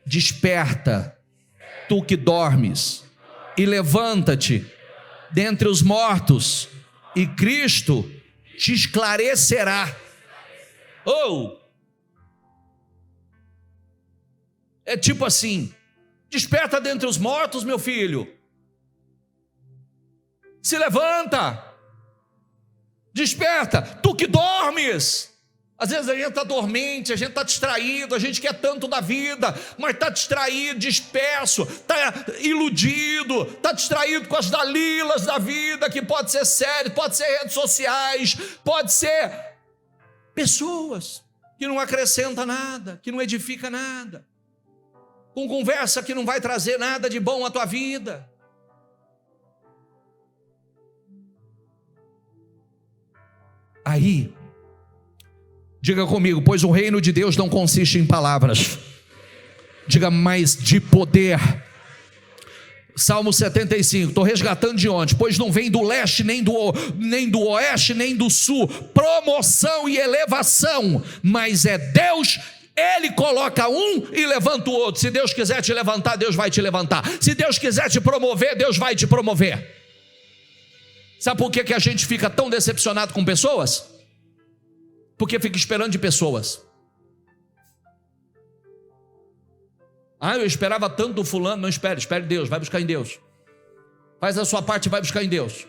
desperta, tu que dormes, e levanta-te dentre os mortos, e Cristo te esclarecerá. É tipo assim: desperta dentre os mortos, meu filho. Se levanta. Desperta, tu que dormes. Às vezes a gente está dormente, a gente está distraído, a gente quer tanto da vida, mas está distraído, disperso, está iludido, está distraído com as dalilas da vida, que pode ser série, pode ser redes sociais, pode ser pessoas que não acrescentam nada, que não edifica nada, com conversa que não vai trazer nada de bom à tua vida. Aí, diga comigo, pois o reino de Deus não consiste em palavras. Diga, mais de poder. Salmo 75, estou resgatando de onde? Pois não vem do leste, nem do oeste, nem do sul, promoção e elevação, mas é Deus. Ele coloca um e levanta o outro. Se Deus quiser te levantar, Deus vai te levantar. Se Deus quiser te promover, Deus vai te promover. Sabe por que a gente fica tão decepcionado com pessoas? Porque fica esperando de pessoas. Eu esperava tanto do fulano. Não espere, espere Deus, vai buscar em Deus. Faz a sua parte e vai buscar em Deus.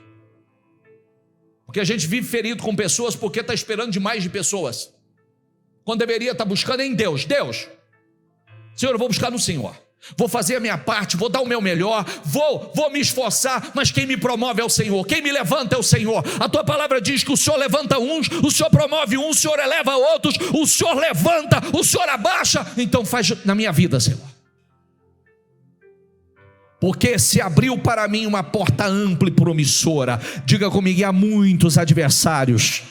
Porque a gente vive ferido com pessoas porque está esperando demais de pessoas, quando deveria estar buscando em Deus. Deus, Senhor, eu vou buscar no Senhor, vou fazer a minha parte, vou dar o meu melhor, vou me esforçar, mas quem me promove é o Senhor, quem me levanta é o Senhor. A tua palavra diz que o Senhor levanta uns, o Senhor promove uns, o Senhor eleva outros, o Senhor levanta, o Senhor abaixa. Então faz na minha vida, Senhor, porque se abriu para mim uma porta ampla e promissora. Diga comigo, e há muitos adversários.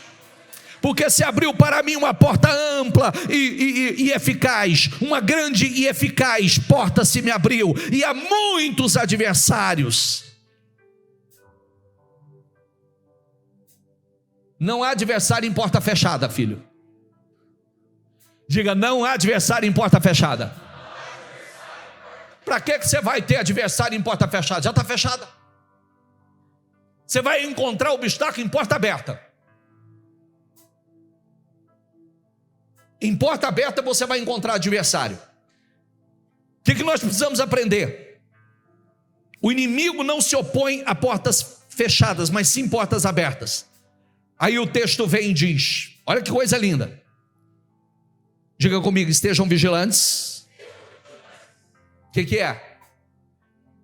Porque se abriu para mim uma porta ampla e eficaz, uma grande e eficaz porta se me abriu, e há muitos adversários. Não há adversário em porta fechada, filho. Diga, não há adversário em porta fechada. Para que você vai ter adversário em porta fechada? Já está fechada. Você vai encontrar obstáculo em porta aberta. Em porta aberta você vai encontrar adversário. O que nós precisamos aprender? O inimigo não se opõe a portas fechadas, mas sim portas abertas. Aí o texto vem e diz, olha que coisa linda. Diga comigo, estejam vigilantes. O que é?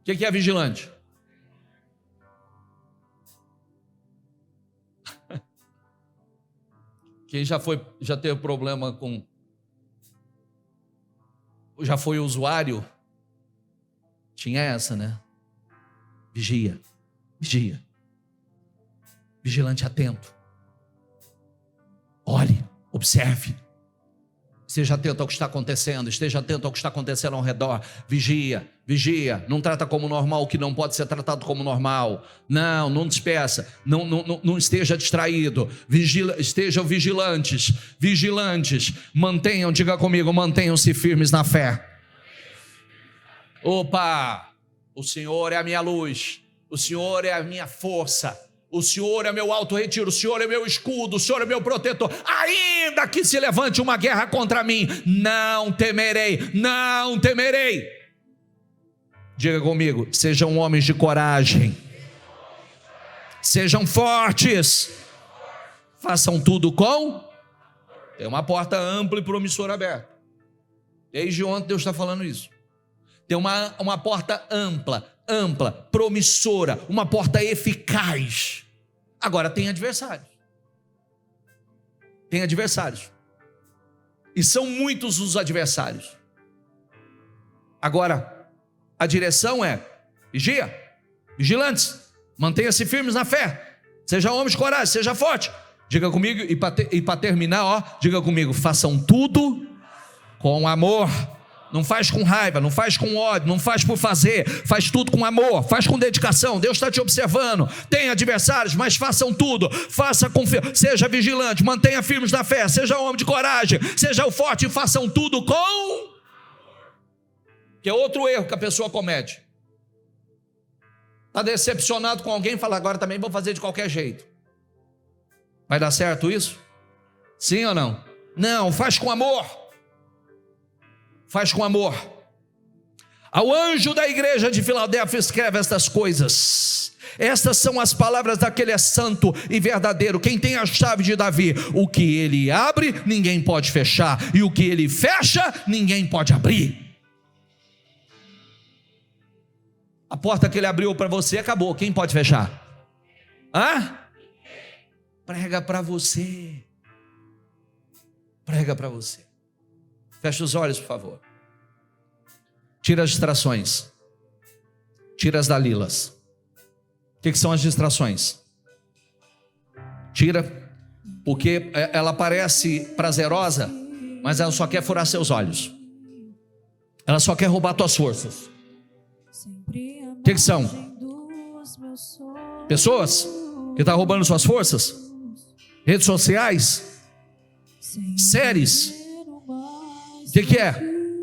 O que é vigilante? Quem já teve problema com, já foi usuário, tinha essa, né? Vigia, vigilante atento, olhe, observe, esteja atento ao que está acontecendo, esteja atento ao que está acontecendo ao redor. Vigia, não trata como normal o que não pode ser tratado como normal. Não despeça, não esteja distraído. Estejam vigilantes, mantenham, diga comigo, mantenham-se firmes na fé. Opa, o Senhor é a minha luz, o Senhor é a minha força, o Senhor é meu alto retiro, o Senhor é meu escudo, o Senhor é meu protetor. Ainda que se levante uma guerra contra mim, não temerei. Diga comigo, sejam homens de coragem, sejam fortes, façam tudo com... Tem uma porta ampla e promissora aberta. Desde ontem Deus está falando isso. Tem uma porta ampla, promissora, uma porta eficaz. Agora tem adversários. E são muitos os adversários. Agora, a direção é: vigilantes, mantenha-se firmes na fé, seja homens de coragem, seja forte. Diga comigo, e para terminar, diga comigo, façam tudo com amor. Não faz com raiva, não faz com ódio, não faz por fazer, faz tudo com amor, faz com dedicação. Deus está te observando. Tem adversários, mas façam tudo, faça com fé, seja vigilante, mantenha firmes na fé, seja homem de coragem, seja o forte, e façam tudo com... Que é outro erro que a pessoa comete. Está decepcionado com alguém e fala, agora também vou fazer de qualquer jeito. Vai dar certo isso? Sim ou não? Não, faz com amor. Ao anjo da igreja de Filadélfia escreve estas coisas. Estas são as palavras daquele santo e verdadeiro, quem tem a chave de Davi. O que ele abre, ninguém pode fechar, e o que ele fecha, ninguém pode abrir. A porta que ele abriu para você acabou, quem pode fechar? Prega para você. Prega para você. Fecha os olhos, por favor. Tira as distrações. Tira as dalilas. O que são as distrações? Tira, porque ela parece prazerosa, mas ela só quer furar seus olhos. Ela só quer roubar tuas forças. O que são? Pessoas que estão roubando suas forças? Redes sociais? Séries? O que é?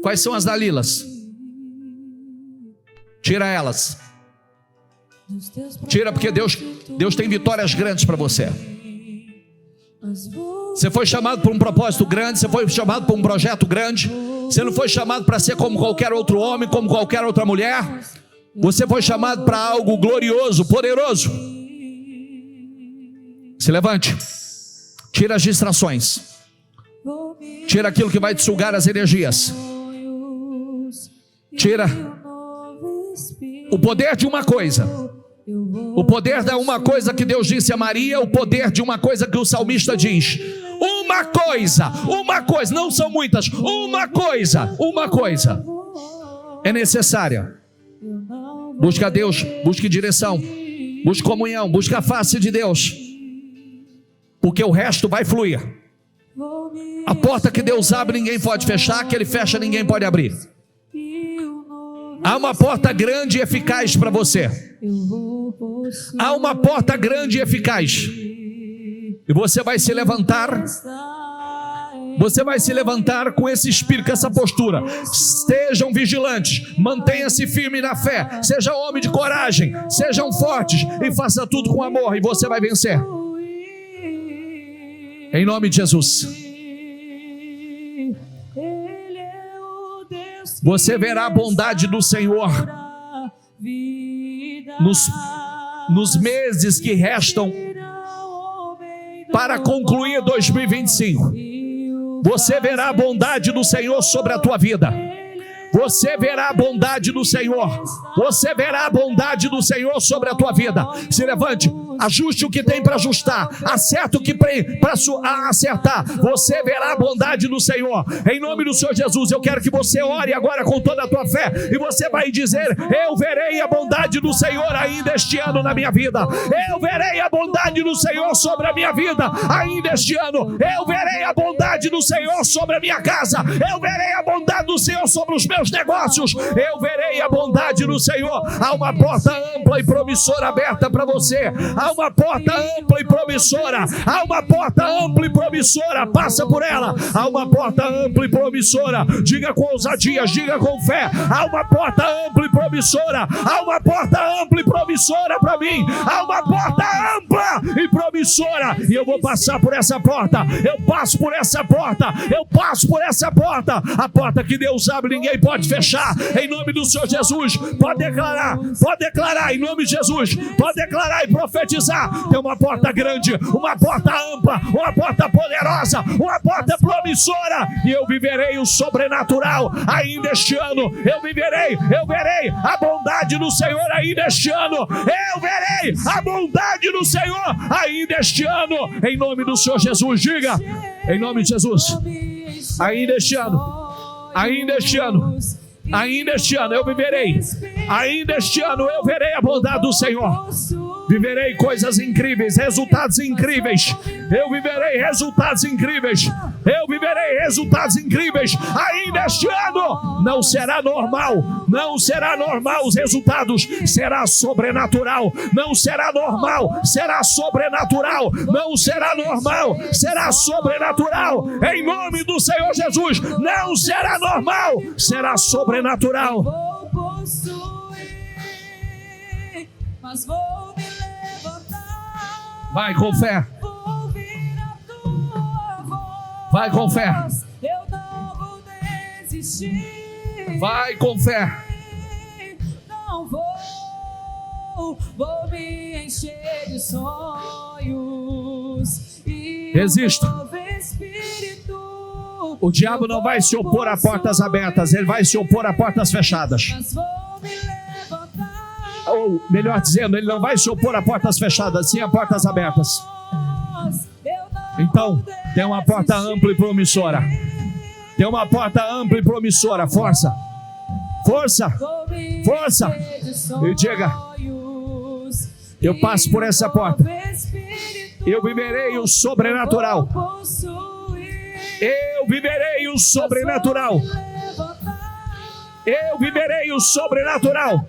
Quais são as dalilas? Tira elas. Tira, porque Deus tem vitórias grandes para você. Você foi chamado por um propósito grande. Você foi chamado por um projeto grande. Você não foi chamado para ser como qualquer outro homem, como qualquer outra mulher. Você foi chamado para algo glorioso, poderoso. Se levante. Tira as distrações. Tira aquilo que vai te sugar as energias. Tira o poder de uma coisa. O poder de uma coisa que Deus disse a Maria. O poder de uma coisa que o salmista diz. Uma coisa, não são muitas. Uma coisa é necessária. Busca a Deus, busque direção, busque comunhão, busque a face de Deus, porque o resto vai fluir. A porta que Deus abre, ninguém pode fechar. Que Ele fecha, ninguém pode abrir. Há uma porta grande e eficaz para você. Há uma porta grande e eficaz. E você vai se levantar. Você vai se levantar com esse espírito, com essa postura. Sejam vigilantes, mantenha-se firme na fé. Seja homem de coragem, sejam fortes e faça tudo com amor, e você vai vencer. Em nome de Jesus. Você verá a bondade do Senhor nos meses que restam para concluir 2025. Você verá a bondade do Senhor sobre a tua vida. Você verá a bondade do Senhor. Você verá a bondade do Senhor sobre a tua vida. Se levante, ajuste o que tem para ajustar, acerta o que tem para acertar. Você verá a bondade do Senhor. Em nome do Senhor Jesus, eu quero que você ore agora com toda a tua fé. E você vai dizer: eu verei a bondade do Senhor ainda este ano na minha vida. Eu verei a bondade do Senhor sobre a minha vida ainda este ano. Eu verei a bondade do Senhor sobre a minha casa. Eu verei a bondade do Senhor sobre os meus negócios. Eu verei a bondade do Senhor. Há uma porta ampla e promissora aberta para você. Há uma porta ampla e promissora. Há uma porta ampla e promissora. Passa por ela. Há uma porta ampla e promissora. Diga com ousadia, diga com fé. Há uma porta ampla e promissora. Há uma porta ampla e promissora para mim. Há uma porta ampla e promissora. E eu vou passar por essa porta. Eu passo por essa porta. Eu passo por essa porta. A porta que Deus abre, ninguém pode fechar. Em nome do Senhor Jesus. Pode declarar em nome de Jesus. Pode declarar e profetizar. Tem uma porta grande, uma porta ampla, uma porta poderosa, uma porta promissora. E eu viverei o sobrenatural ainda este ano. Eu verei a bondade do Senhor ainda este ano. Eu verei a bondade do Senhor ainda este ano. Em nome do Senhor Jesus. Diga, em nome de Jesus. Ainda este ano. Ainda este ano eu viverei. Ainda este ano eu verei a bondade do Senhor. Viverei coisas incríveis, resultados incríveis. Eu viverei resultados incríveis. Eu viverei resultados incríveis. Ainda este ano não será normal. Não será normal os resultados. Será sobrenatural. Não será normal. Será sobrenatural. Não será normal. Será sobrenatural. Em nome do Senhor Jesus. Não será normal. Será sobrenatural. Mas vou me levantar. Vai com fé. Vai com fé. Eu não vou desistir. Vai com fé. não vou me encher de sonhos. Resista. O diabo não vai se opor a portas abertas, ele vai se opor a portas fechadas. Ou, melhor dizendo, ele não vai se opor a portas fechadas, sim a portas abertas. Então, tem uma porta ampla e promissora. Tem uma porta ampla e promissora. Força, força, força. E diga: eu passo por essa porta. Eu viverei o sobrenatural. Eu viverei o sobrenatural. Eu viverei o sobrenatural.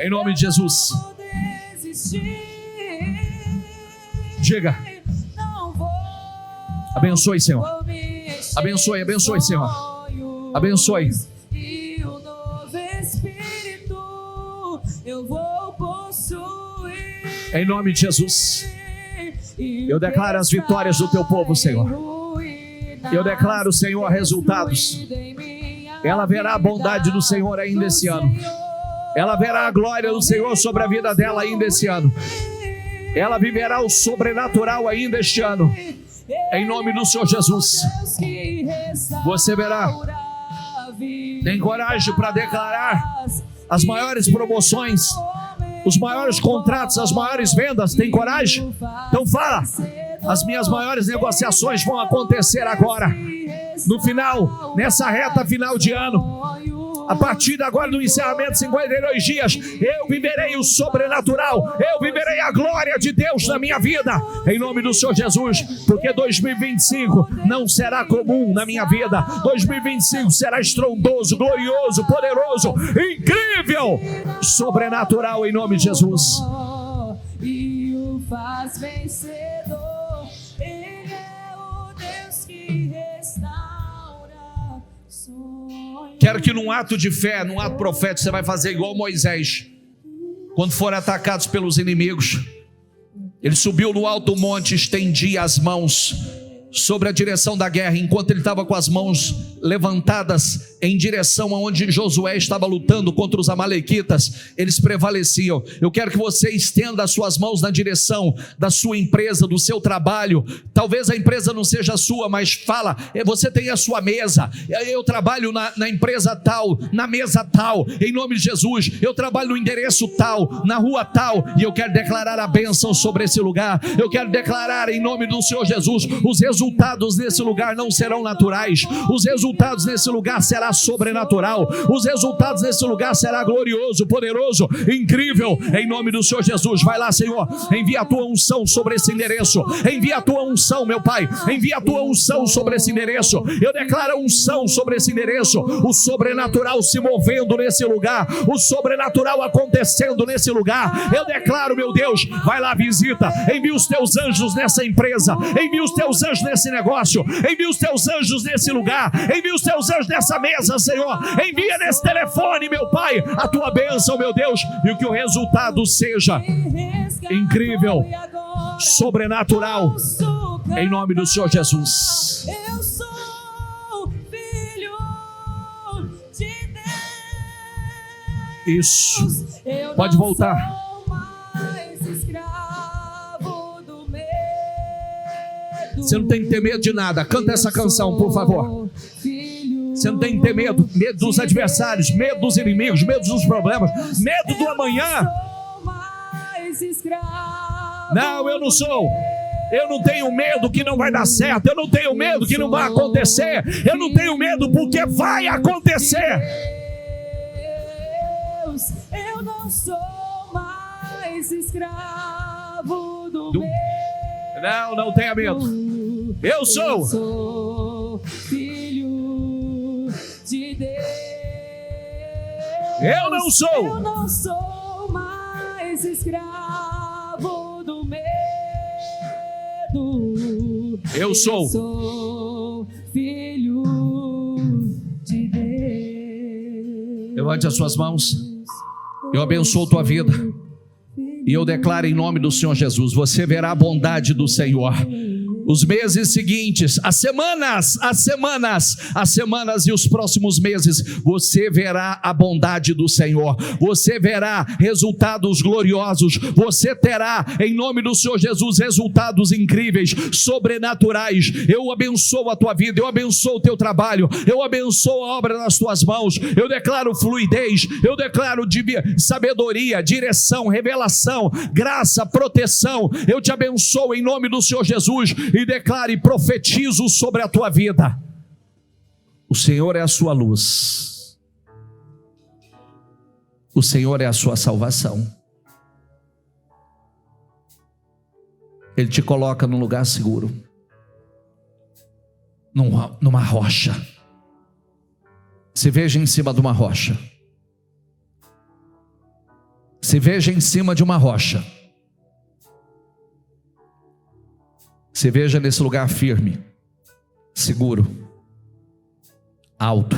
Em nome de Jesus. Diga: abençoe, Senhor. Abençoe, abençoe, Senhor. Abençoe. Em nome de Jesus. Eu declaro as vitórias do teu povo, Senhor. Eu declaro, Senhor, resultados. Ela verá a bondade do Senhor ainda esse ano. Ela verá a glória do Senhor sobre a vida dela ainda esse ano. Ela viverá o sobrenatural ainda este ano. Em nome do Senhor Jesus. Você verá. Tem coragem para declarar as maiores promoções, os maiores contratos, as maiores vendas? Tem coragem? Então fala: as minhas maiores negociações vão acontecer agora, no final, nessa reta final de ano. A partir de agora, do encerramento de 52 dias, eu viverei o sobrenatural, eu viverei a glória de Deus na minha vida, em nome do Senhor Jesus, porque 2025 não será comum na minha vida. 2025 será estrondoso, glorioso, poderoso, incrível, sobrenatural, em nome de Jesus. E o faz vencedor, Ele é o Deus que restaura. Quero que num ato de fé, num ato profético, você vai fazer igual Moisés. Quando foram atacados pelos inimigos, ele subiu no alto monte, estendia as mãos sobre a direção da guerra, enquanto ele estava com as mãos levantadas em direção aonde Josué estava lutando contra os amalequitas, eles prevaleciam. Eu quero que você estenda as suas mãos na direção da sua empresa, do seu trabalho. Talvez a empresa não seja sua, mas fala: você tem a sua mesa, eu trabalho na empresa tal, na mesa tal, em nome de Jesus. Eu trabalho no endereço tal, na rua tal, e eu quero declarar a bênção sobre esse lugar. Eu quero declarar em nome do Senhor Jesus: os resultados nesse lugar não serão naturais, os resultados nesse lugar será sobrenatural, os resultados nesse lugar será glorioso, poderoso, incrível, em nome do Senhor Jesus. Vai lá, Senhor, envia a tua unção sobre esse endereço, envia a tua unção, meu Pai, envia a tua unção sobre esse endereço. Eu declaro a unção sobre esse endereço, o sobrenatural se movendo nesse lugar, o sobrenatural acontecendo nesse lugar. Eu declaro, meu Deus, vai lá, visita, envia os teus anjos nessa empresa, envia os teus anjos nesse negócio, envia os teus anjos nesse lugar, envia os teus anjos nessa mesa, Senhor, envia nesse telefone, meu Pai, a tua bênção, meu Deus, e que o resultado seja incrível, sobrenatural, em nome do Senhor Jesus. Eu sou filho de Deus. Isso, pode voltar. Você não tem que ter medo de nada. Canta essa canção, por favor. Você não tem que ter medo. Medo dos adversários, medo dos inimigos, medo dos problemas, medo do amanhã. Não, eu não sou. Eu não tenho medo que não vai dar certo. Eu não tenho medo que não vai acontecer. Eu não tenho medo porque vai acontecer. Eu não sou mais escravo do medo. Não tenha medo. Eu sou filho de Deus. Eu não Eu não sou mais escravo do medo. Eu sou filho de Deus. Levante as suas mãos. Eu abençoo tua vida. E eu declaro em nome do Senhor Jesus: você verá a bondade do Senhor. os meses seguintes, as semanas e os próximos meses, você verá a bondade do Senhor, você verá resultados gloriosos, você terá, em nome do Senhor Jesus, resultados incríveis, sobrenaturais. Eu abençoo a tua vida, eu abençoo o teu trabalho, eu abençoo a obra nas tuas mãos, eu declaro fluidez, eu declaro sabedoria, direção, revelação, graça, proteção. Eu te abençoo em nome do Senhor Jesus e declaro e profetizo sobre a tua vida. O Senhor é a sua luz, o Senhor é a sua salvação. Ele te coloca num lugar seguro, numa rocha. Se veja em cima de uma rocha. Se veja em cima de uma rocha. Se veja nesse lugar firme, seguro, alto.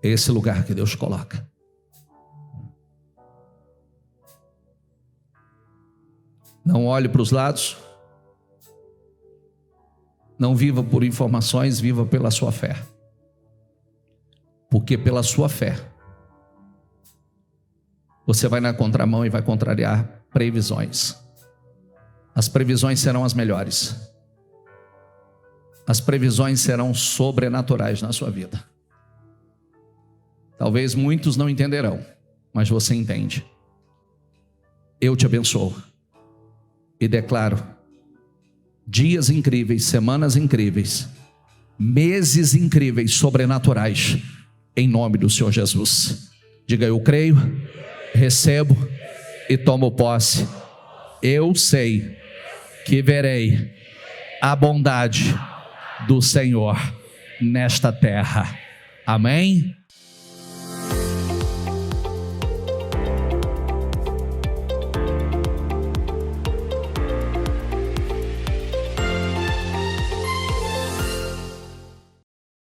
É esse lugar que Deus coloca. Não olhe para os lados. Não viva por informações, viva pela sua fé. Porque pela sua fé, você vai na contramão e vai contrariar previsões. As previsões serão as melhores. As previsões serão sobrenaturais na sua vida. Talvez muitos não entenderão, mas você entende. Eu te abençoo e declaro dias incríveis, semanas incríveis, meses incríveis, sobrenaturais, em nome do Senhor Jesus. Diga: eu creio, recebo e tomo posse. Eu sei que verei a bondade do Senhor nesta terra. Amém?